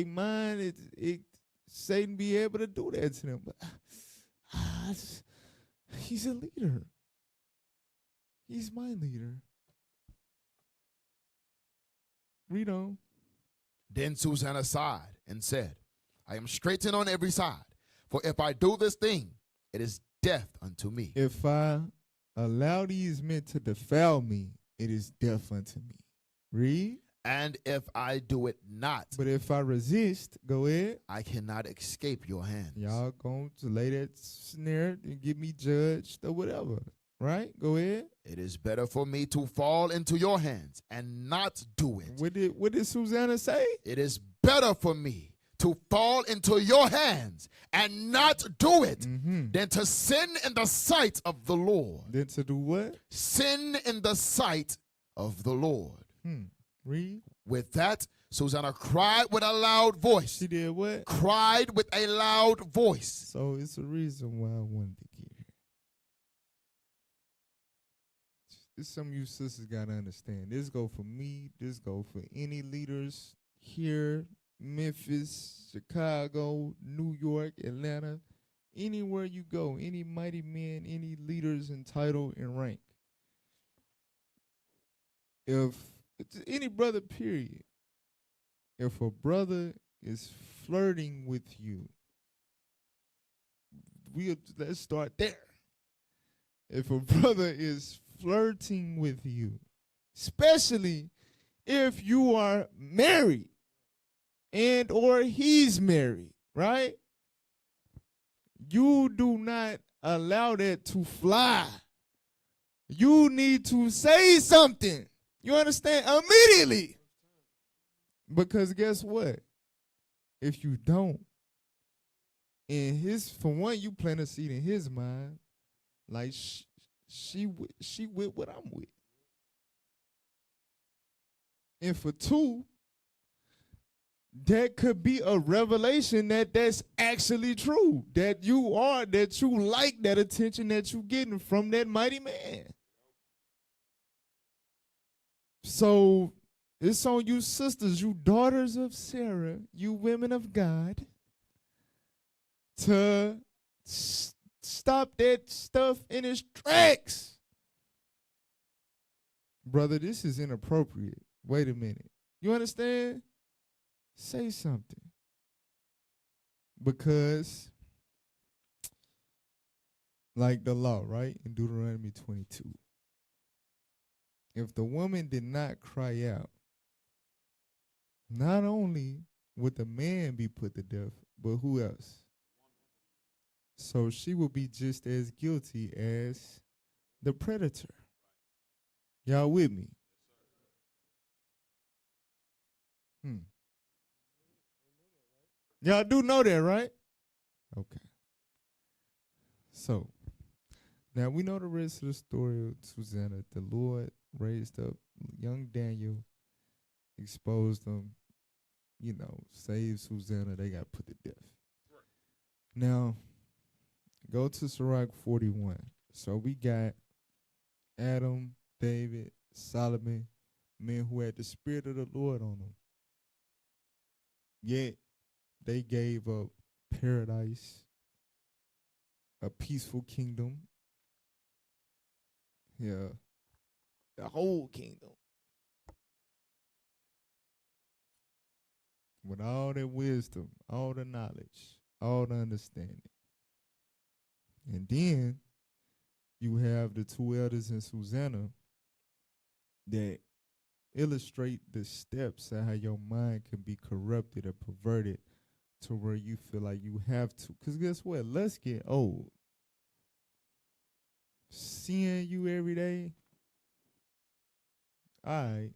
mind it Satan be able to do that to them. But he's a leader. He's my leader. Read on. Then Susanna sighed and said, I am straitened on every side, for if I do this thing, it is death unto me. If I allow these men to defile me, it is death unto me. Read. And if I do it not, But if I resist, go ahead. I cannot escape your hands. Y'all going to lay that snare and get me judged or whatever. Right? Go ahead. It is better for me to fall into your hands and not do it. What did Susanna say? It is better for me to fall into your hands and not do it than to sin in the sight of the Lord. Then to do what? Sin in the sight of the Lord. Read. With that, Susanna cried with a loud voice. She did what? Cried with a loud voice. So it's a reason why I wanted to get here. It's some of you sisters got to understand. This go for me. This go for any leaders here, Memphis, Chicago, New York, Atlanta, anywhere you go, any mighty men, any leaders in title and rank. If any brother, period, if a brother is flirting with you, let's start there. If a brother is flirting with you, especially if you are married and or he's married, right? You do not allow that to fly. You need to say something. You understand? Immediately. Because guess what? If you don't, for one, you plant a seed in his mind, like she with what I'm with. And for two, that could be a revelation that's actually true. That you like that attention that you getting from that mighty man. So it's on you sisters, you daughters of Sarah, you women of God, to stop that stuff in its tracks. brother, this is inappropriate. Wait a minute. You understand? Say something. Because, like the law, right? In Deuteronomy 22. If the woman did not cry out, not only would the man be put to death, but who else? So she will be just as guilty as the predator. Y'all with me? Y'all do know that, right? Okay. So, now we know the rest of the story of Susanna. The Lord raised up young Daniel, exposed them, saved Susanna. They got put to death. Right. Now, go to Sirach 41. So we got Adam, David, Solomon, men who had the Spirit of the Lord on them. Yet, they gave up paradise, a peaceful kingdom. Yeah, the whole kingdom. With all the wisdom, all the knowledge, all the understanding. And then you have the two elders in Susanna that illustrate the steps of how your mind can be corrupted or perverted to where you feel like you have to. Because guess what? Let's get old. Seeing you every day. All right.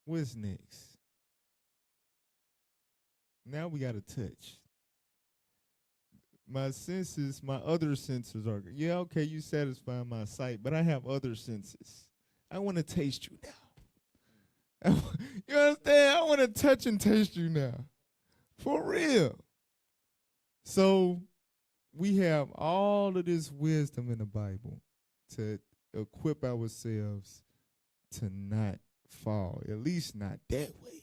What's next? Now we got to touch. My senses, my other senses are, yeah, okay, you satisfy my sight, but I have other senses. I want to taste you now. You understand? I want to touch and taste you now. For real. So we have all of this wisdom in the Bible to equip ourselves to not fall, at least not that way.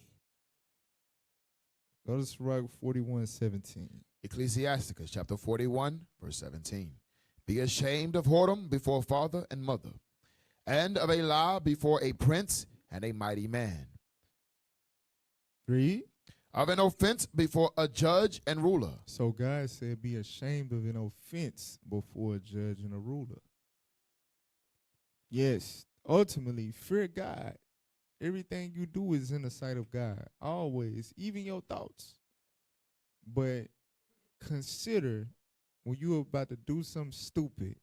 Go to Sirach 41:17. Ecclesiasticus chapter 41, verse 17. Be ashamed of whoredom before father and mother, and of a lie before a prince and a mighty man. Read. Of an offense before a judge and ruler. So God said, be ashamed of an offense before a judge and a ruler. Yes, ultimately, fear God. Everything you do is in the sight of God, always, even your thoughts. But consider when you're about to do something stupid,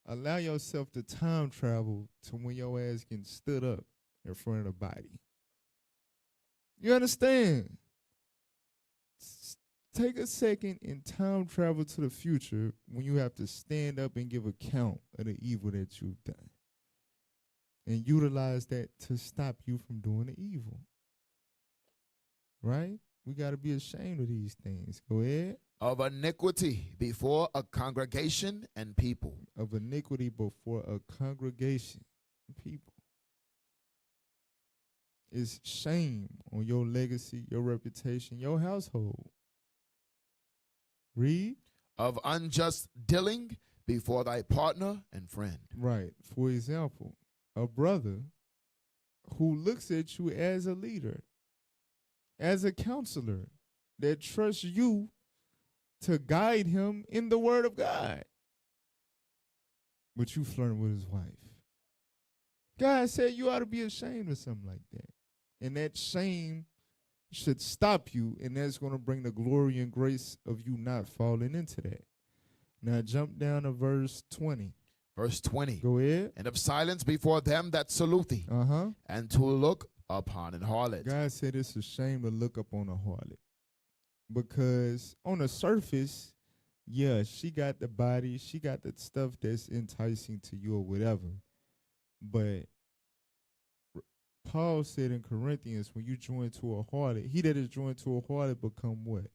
allow yourself to time travel to when your ass getting stood up in front of the body. You understand? Take a second and time travel to the future when you have to stand up and give account of the evil that you've done. And utilize that to stop you from doing the evil. Right? We got to be ashamed of these things. Go ahead. Of iniquity before a congregation and people. Of iniquity before a congregation and people. It's shame on your legacy, your reputation, your household. Read. Of unjust dealing before thy partner and friend. Right. For example, a brother who looks at you as a leader, as a counselor, that trusts you to guide him in the word of God. But you flirting with his wife. God said you ought to be ashamed of something like that. And that shame should stop you, and that's going to bring the glory and grace of you not falling into that. Now jump down to verse 20. Verse 20. Go ahead. And of silence before them that salute thee, and to look upon an harlot. God said it's a shame to look up on a harlot. Because on the surface, yeah, she got the body, she got the stuff that's enticing to you or whatever. But Paul said in Corinthians, when you join to a harlot, he that is joined to a harlot become what?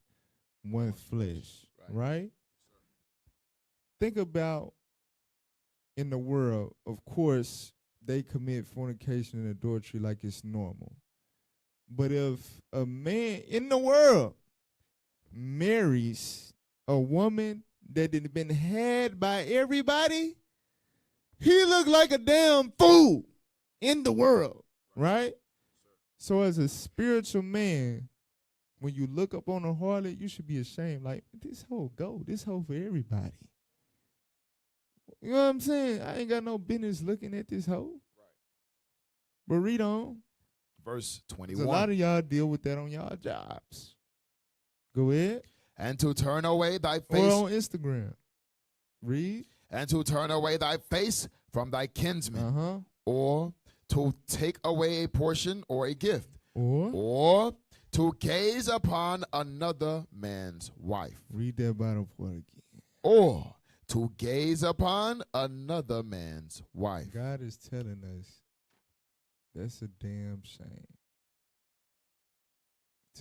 One flesh, right? Think about in the world, of course, they commit fornication and adultery like it's normal. But if a man in the world marries a woman that had been had by everybody, he look like a damn fool. in the world, right? So as a spiritual man, when you look up on a harlot, you should be ashamed. Like, this hoe go. This hoe for everybody. You know what I'm saying? I ain't got no business looking at this hoe. But read on. Verse 'Cause 21. a lot of y'all deal with that on y'all jobs. Go ahead. And to turn away thy Or face, on Instagram. Read. and to turn away thy face from thy kinsmen, Uh-huh. or to take away a portion or a gift, Or to gaze upon another man's wife, read that bottom part again. or to gaze upon another man's wife. God is telling us that's a damn shame.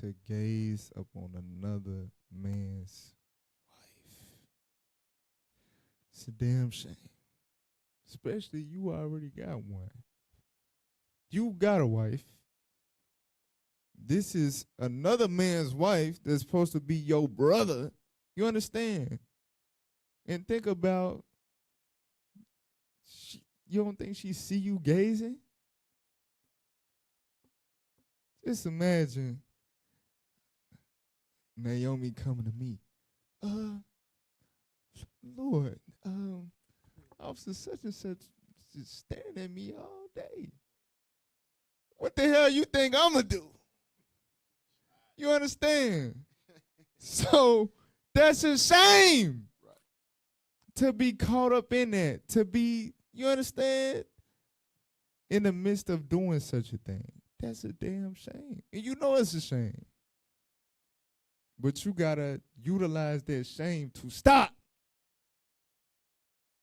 To gaze upon another man's wife. It's a damn shame. Especially you already got one. You got a wife. This is another man's wife that's supposed to be your brother. You understand? And think about, you don't think she see you gazing? Just imagine Naomi coming to me. Lord, Officer such and such is staring at me all day. What the hell you think I'm going to do? You understand? So that's a shame to be caught up in that, to be, you understand? In the midst of doing such a thing. That's a damn shame. And you know it's a shame. But you got to utilize that shame to stop.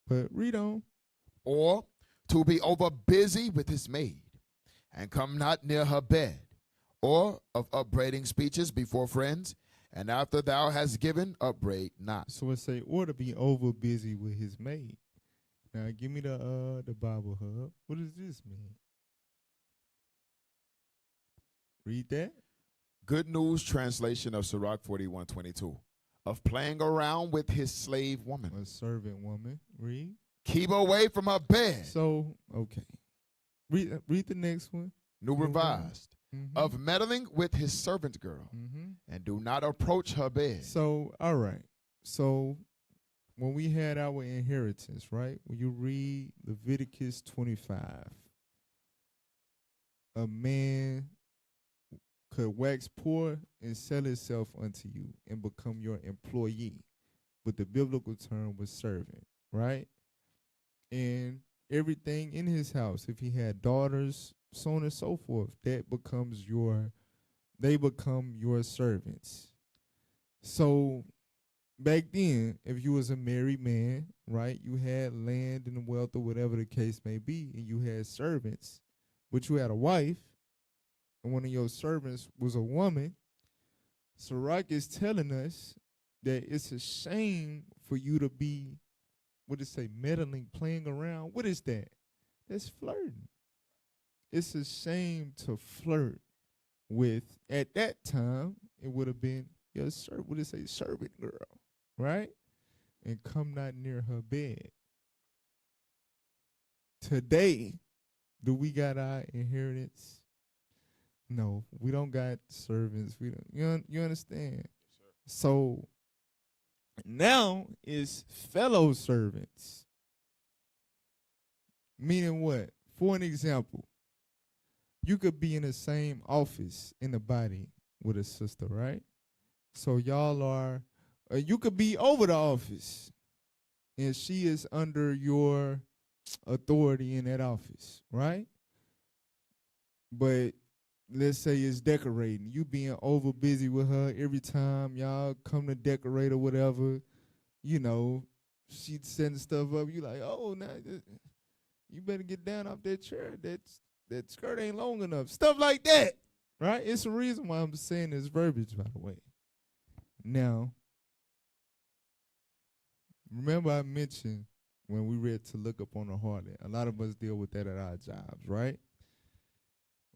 But read on. Or to be over busy with his maid, and come not near her bed, or of upbraiding speeches before friends, and after thou hast given, upbraid not. So it say, or to be over busy with his maid. Now give me the Bible Hub. What does this mean? Read that. Good News translation of Sirach 41:22. Of playing around with his slave woman. A servant woman. Read. Keep away from her bed. So, okay. Read the next one. New Revised. Mm-hmm. Of meddling with his servant girl, and do not approach her bed. So, all right. So, when we had our inheritance, right? When you read Leviticus 25, a man could wax poor and sell himself unto you and become your employee. But the biblical term was servant, right? And everything in his house, if he had daughters, so on and so forth, they become your servants. So back then, if you was a married man, right, you had land and wealth or whatever the case may be, and you had servants, but you had a wife, and one of your servants was a woman. Sirach is telling us that it's a shame for you to be, what did it say, meddling, playing around. What is that? That's flirting. It's a shame to flirt with, at that time, it would have been your servant, what did it say, servant girl, right? And come not near her bed. Today, do we got our inheritance? No, we don't got servants. We don't. You understand? So now it's fellow servants. Meaning what? For an example, you could be in the same office in the body with a sister, right? So y'all are, you could be over the office, and she is under your authority in that office, right? But let's say it's decorating. You being over busy with her every time y'all come to decorate or whatever, you know, she's setting stuff up. You like, oh, now you better get down off that chair. That skirt ain't long enough. Stuff like that, right? It's a reason why I'm saying this verbiage, by the way. Now, remember I mentioned when we read to look up on the harlot, a lot of us deal with that at our jobs, right?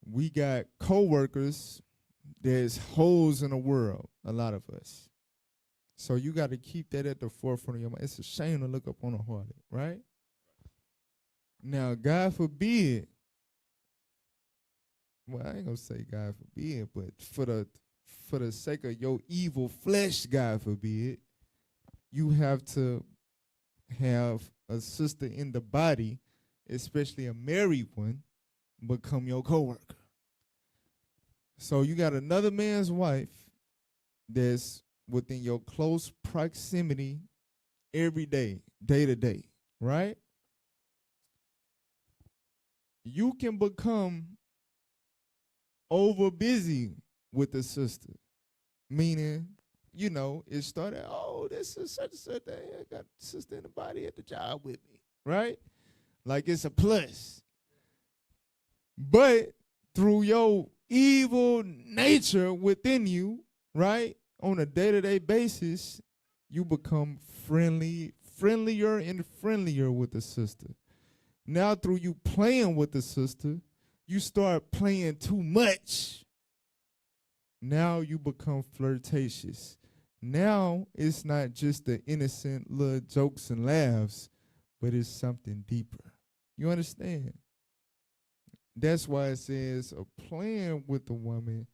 We got coworkers, there's holes in the world, a lot of us. So you got to keep that at the forefront of your mind. It's a shame to look up on a harlot, right? Now, God forbid well, I ain't gonna say God forbid, but for the sake of your evil flesh, God forbid, you have to have a sister in the body, especially a married one, become your coworker. So you got another man's wife that's within your close proximity every day, day to day, right? You can become over busy with the sister, meaning, you know, it started, oh, this is such and such, I got a sister in the body at the job with me, right? Like it's a plus. But through your evil nature within you, right, on a day-to-day basis, you become friendlier and friendlier with the sister. Now through you playing with the sister, you start playing too much. Now you become flirtatious. Now it's not just the innocent little jokes and laughs, but it's something deeper. You understand? That's why it says playing with the woman,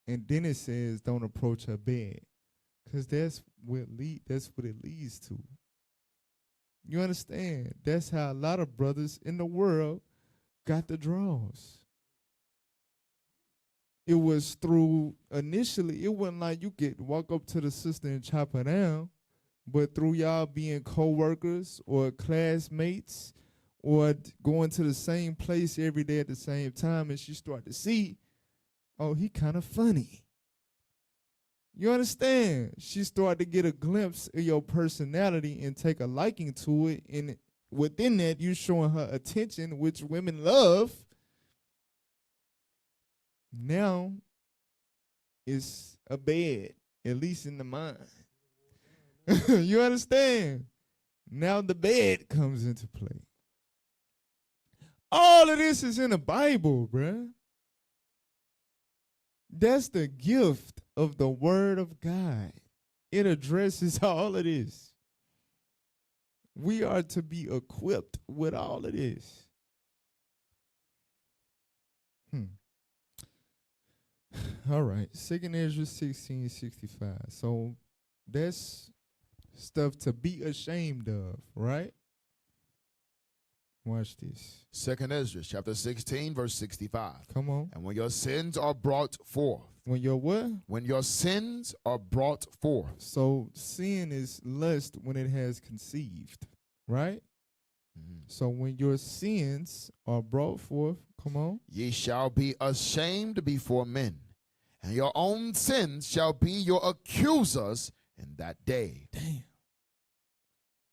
and then it says don't approach her bed, because that's what it leads to. You understand? That's how a lot of brothers in the world got the draws. It was through, initially, it wasn't like you could walk up to the sister and chop her down, but through y'all being co-workers or classmates or going to the same place every day at the same time, and she started to see, oh, he kind of funny. You understand? She started to get a glimpse of your personality and take a liking to it, and within that, you showing her attention, which women love. Now, it's a bed, at least in the mind. You understand? Now the bed comes into play. All of this is in the Bible, bruh. That's the gift of the Word of God. It addresses all of this. We are to be equipped with all of this. All right, 2nd Ezra 16:65. So that's stuff to be ashamed of, right? Watch this. 2nd Ezra chapter 16, verse 65. Come on. And when your sins are brought forth. When your what? When your sins are brought forth. So sin is lust when it has conceived, right? Mm-hmm. So when your sins are brought forth, come on. Ye shall be ashamed before men, and your own sins shall be your accusers in that day. Damn.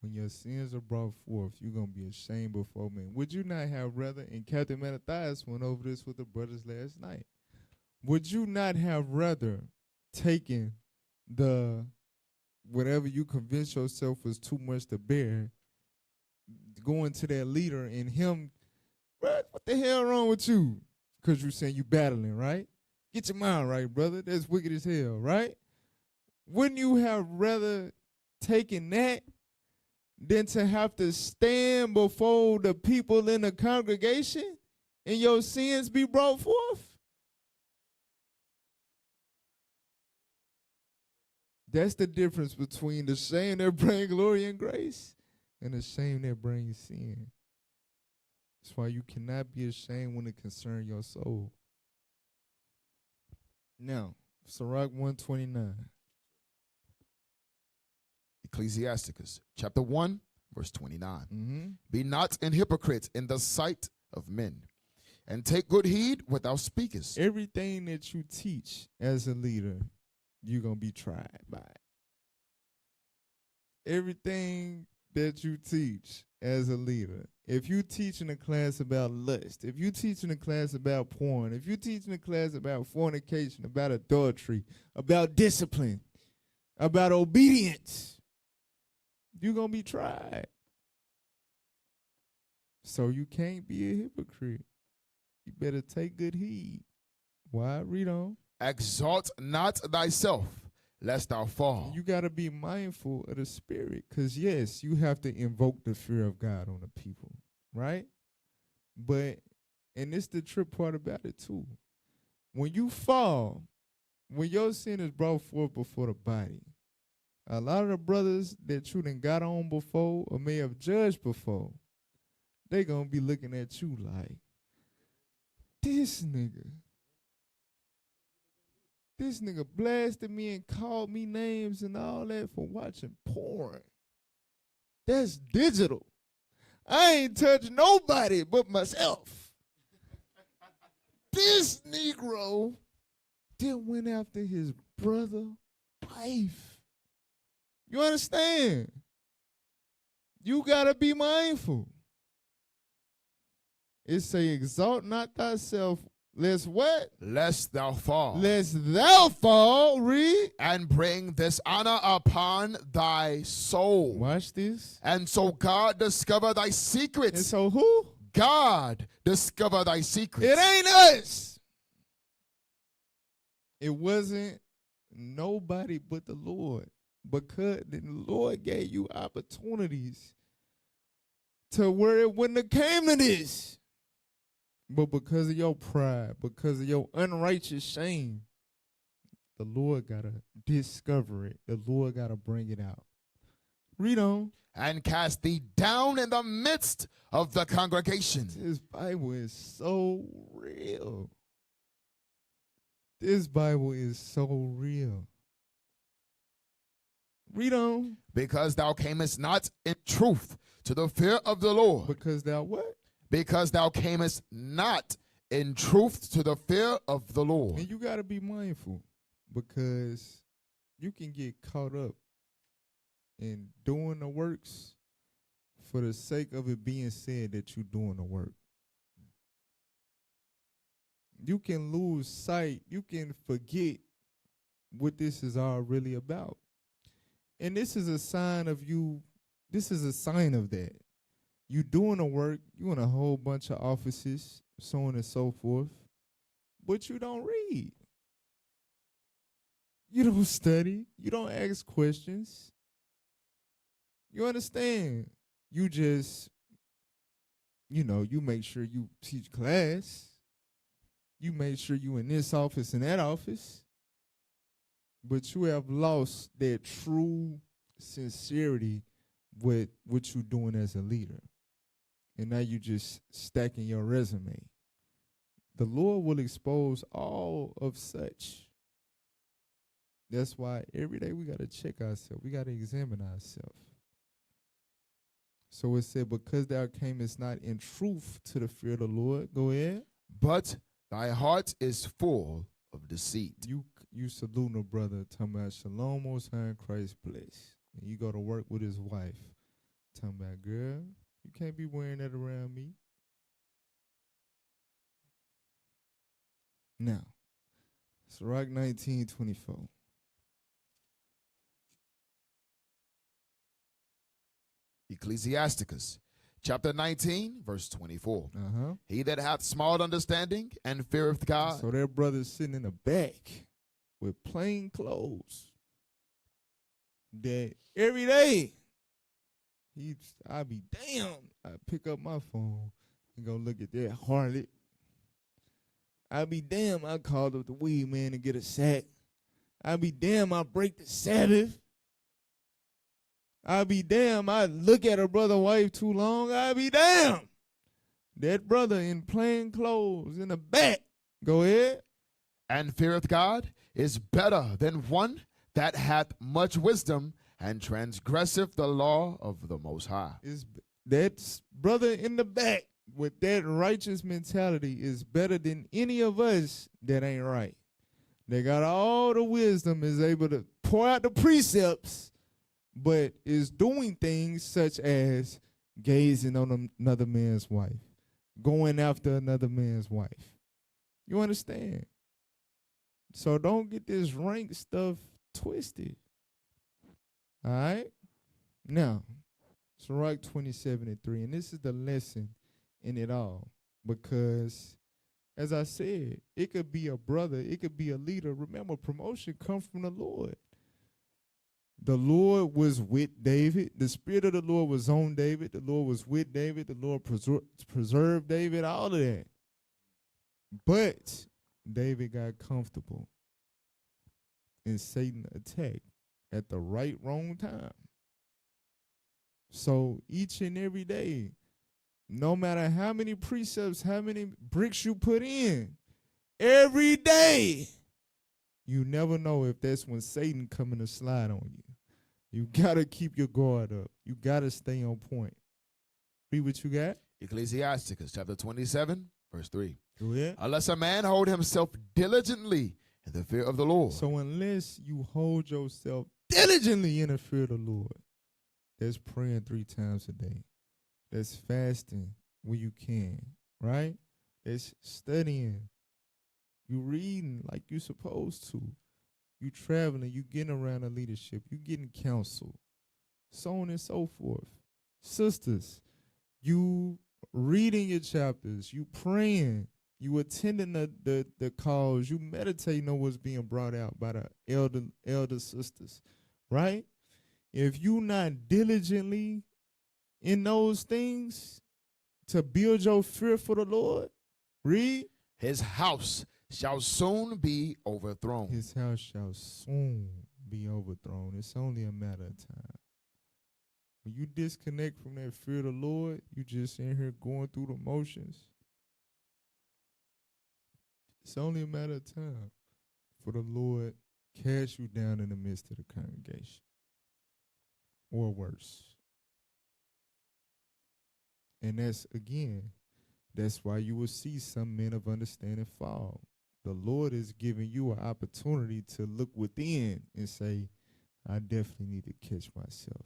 When your sins are brought forth, you're going to be ashamed before men. Would you not have rather, and Captain Mattathias went over this with the brothers last night, would you not have rather taken the, whatever you convinced yourself was too much to bear, going to that leader and him, bro, what the hell wrong with you? Because you saying you battling, right? Get your mind right, brother. That's wicked as hell, right? Wouldn't you have rather taken that than to have to stand before the people in the congregation and your sins be brought forth? That's the difference between the shame that brings glory and grace and the shame that brings sin. That's why you cannot be ashamed when it concerns your soul. Now, Sirach 129. Ecclesiasticus chapter 1, verse 29. Mm-hmm. Be not an hypocrite in the sight of men, and take good heed what thou speakest. Everything that you teach as a leader, you're going to be tried by it. Everything that you teach as a leader. If you teach in a class about lust, if you teach in a class about porn, if you teach in a class about fornication, about adultery, about discipline, about obedience, you're going to be tried. So you can't be a hypocrite. You better take good heed. Why? Read on. Exalt not thyself, lest thou fall. You got to be mindful of the spirit, because, yes, you have to invoke the fear of God on the people, right? But And it's the trip part about it too. When you fall, when your sin is brought forth before the body, a lot of the brothers that you done got on before or may have judged before, they gonna be looking at you like, this nigga blasted me and called me names and all that for watching porn. That's digital. I ain't touched nobody but myself. This Negro then went after his brother wife. You understand? You gotta be mindful. It say, exalt not thyself, lest what? Lest thou fall. Lest thou fall, read. And bring dishonor upon thy soul. Watch this. And so God discover thy secrets. And so who? God discover thy secrets. It ain't us. It wasn't nobody but the Lord. Because the Lord gave you opportunities to where it wouldn't have came to this. But because of your pride, because of your unrighteous shame, the Lord got to discover it. The Lord got to bring it out. Read on. And cast thee down in the midst of the congregation. This Bible is so real. This Bible is so real. Read on. Because thou camest not in truth to the fear of the Lord. Because thou what? Because thou camest not in truth to the fear of the Lord. And you got to be mindful because you can get caught up in doing the works for the sake of it being said that you're doing the work. You can lose sight. You can forget what this is all really about. And this is a sign of you. This is a sign of that. You doing the work, you in a whole bunch of offices, so on and so forth, but you don't read. You don't study. You don't ask questions. You understand? You just, you make sure you teach class. You make sure you in this office and that office. But you have lost that true sincerity with what you're doing as a leader. And now you just stacking your resume. The Lord will expose all of such. That's why every day we got to check ourselves. We got to examine ourselves. So it said, because thou camest not in truth to the fear of the Lord. Go ahead. But thy heart is full of deceit. You saluting a brother talking about shalom most high in Christ's place. And you go to work with his wife. Talking about, girl, you can't be wearing that around me. Now, Sirach 19:24. Ecclesiasticus, chapter 19, verse 24. Uh-huh. He that hath small understanding and feareth God. So their brother's sitting in the back with plain clothes. That every day, I be damned. I pick up my phone and go look at that harlot. I be damned. I called up the weed man to get a sack. I be damned. I break the Sabbath. I be damned. I look at a brother wife too long. I be damned. That brother in plain clothes in the back. Go ahead. And feareth God is better than one that hath much wisdom and transgresseth the law of the Most High. That brother in the back with that righteous mentality is better than any of us that ain't right. They got all the wisdom, is able to pour out the precepts, but is doing things such as gazing on another man's wife, going after another man's wife. You understand? So don't get this rank stuff twisted. All right? Now, Sirach 27:3, and this is the lesson in it all. Because, as I said, it could be a brother, it could be a leader. Remember, promotion comes from the Lord. The Lord was with David. The Spirit of the Lord was on David. The Lord was with David. The Lord preserved David, all of that. But David got comfortable, and Satan attacked at the wrong time. So each and every day, no matter how many precepts, how many bricks you put in, every day, you never know if that's when Satan coming to slide on you. You got to keep your guard up. You got to stay on point. Read what you got. Ecclesiasticus chapter 27, verse 3. Go ahead. Unless a man hold himself diligently in the fear of the Lord. So unless you hold yourself diligently in the fear of the Lord, that's praying 3 times a day. That's fasting when you can, right? That's studying. You reading like you supposed to. You traveling, you getting around the leadership, you getting counsel, so on and so forth. Sisters, you reading your chapters, you praying, you attending the calls, you meditating on what's being brought out by the elder sisters, right? If you not diligently in those things to build your fear for the Lord, read. His house shall soon be overthrown. His house shall soon be overthrown. It's only a matter of time. When you disconnect from that fear of the Lord, you just in here going through the motions. It's only a matter of time for the Lord cast you down in the midst of the congregation. Or worse. And that's why you will see some men of understanding fall. The Lord is giving you an opportunity to look within and say, I definitely need to catch myself.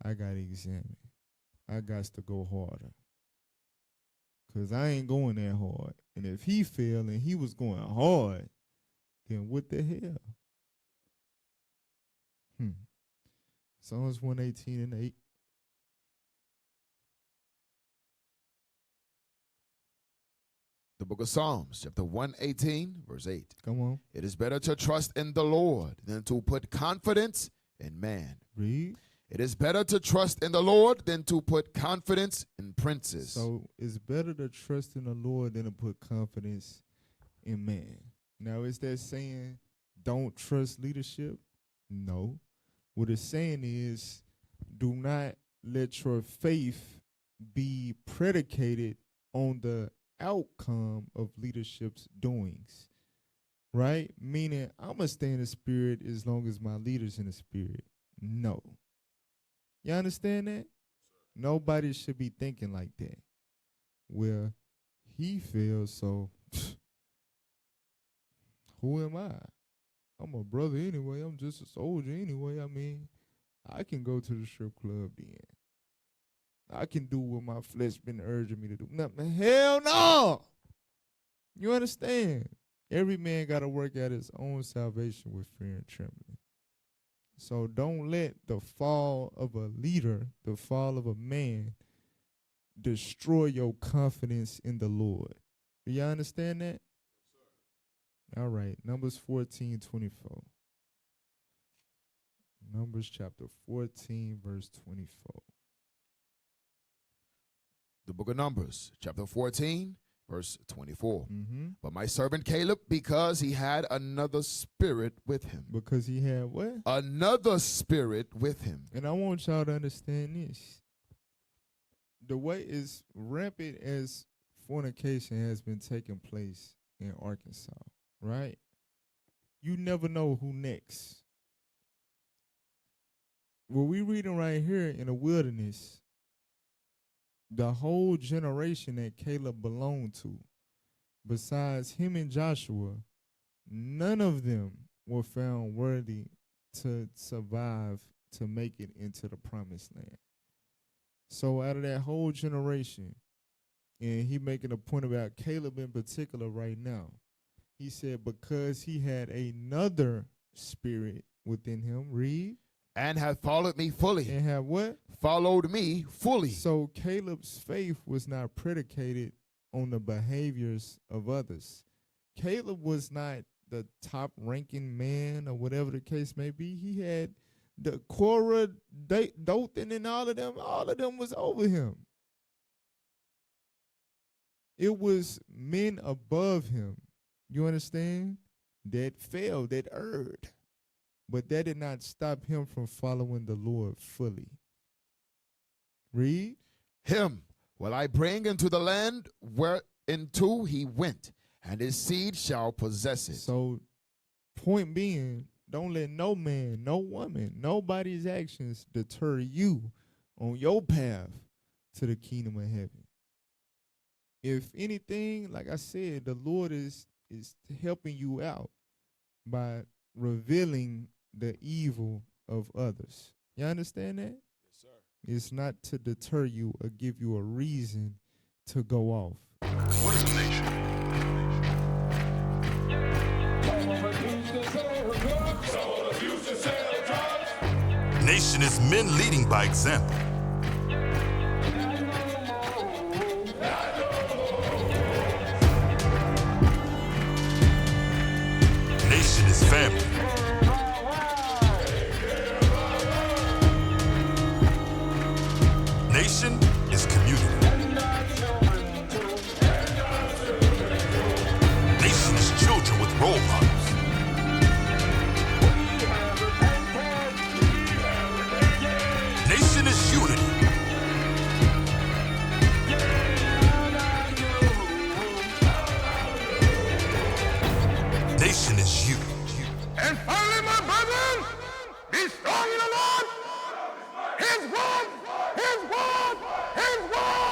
I got to examine. I got to go harder. Because I ain't going that hard. And if he failed and he was going hard, then what the hell? Psalms 118 and 8. The book of Psalms, chapter 118, verse 8. Come on. It is better to trust in the Lord than to put confidence in man. Read. It is better to trust in the Lord than to put confidence in princes. So it's better to trust in the Lord than to put confidence in man. Now, is that saying don't trust leadership? No. What it's saying is do not let your faith be predicated on the outcome of leadership's doings, right? Meaning, I'm going to stay in the spirit as long as my leader's in the spirit. No. You understand that? Nobody should be thinking like that. Well, he fails, so who am I? I'm a brother anyway. I'm just a soldier anyway. I mean, I can go to the strip club then. I can do what my flesh been urging me to do. Nothing. Hell no. You understand? Every man got to work out his own salvation with fear and trembling. So don't let the fall of a leader, the fall of a man, destroy your confidence in the Lord. Do you understand that? All right. Numbers 14:24. Numbers chapter 14, verse 24. The book of Numbers, chapter 14, verse 24. Mm-hmm. But my servant Caleb, because he had another spirit with him. Because he had what? Another spirit with him. And I want y'all to understand this. The way as rampant as fornication has been taking place in Arkansas, right? You never know who next. What we reading right here in the wilderness, the whole generation that Caleb belonged to, besides him and Joshua, none of them were found worthy to survive to make it into the promised land. So out of that whole generation, and he making a point about Caleb in particular right now, he said because he had another spirit within him, read. And have followed me fully. And have what? Followed me fully. So Caleb's faith was not predicated on the behaviors of others. Caleb was not the top-ranking man or whatever the case may be. He had the Korah, Dothan, and all of them was over him. It was men above him, you understand, that fell, that erred. But that did not stop him from following the Lord fully. Read. Him will I bring into the land whereinto he went, and his seed shall possess it. So, point being, don't let no man, no woman, nobody's actions deter you on your path to the kingdom of heaven. If anything, like I said, the Lord is helping you out by revealing the evil of others. You understand that? Yes, sir. It's not to deter you or give you a reason to go off. What is a nation? Nation is men leading by example. Nation is family. Nation is community. Nation is children with role models. Nation is unity. Nation is you. And finally, my brethren, be strong in the Lord. His word, his word, his word.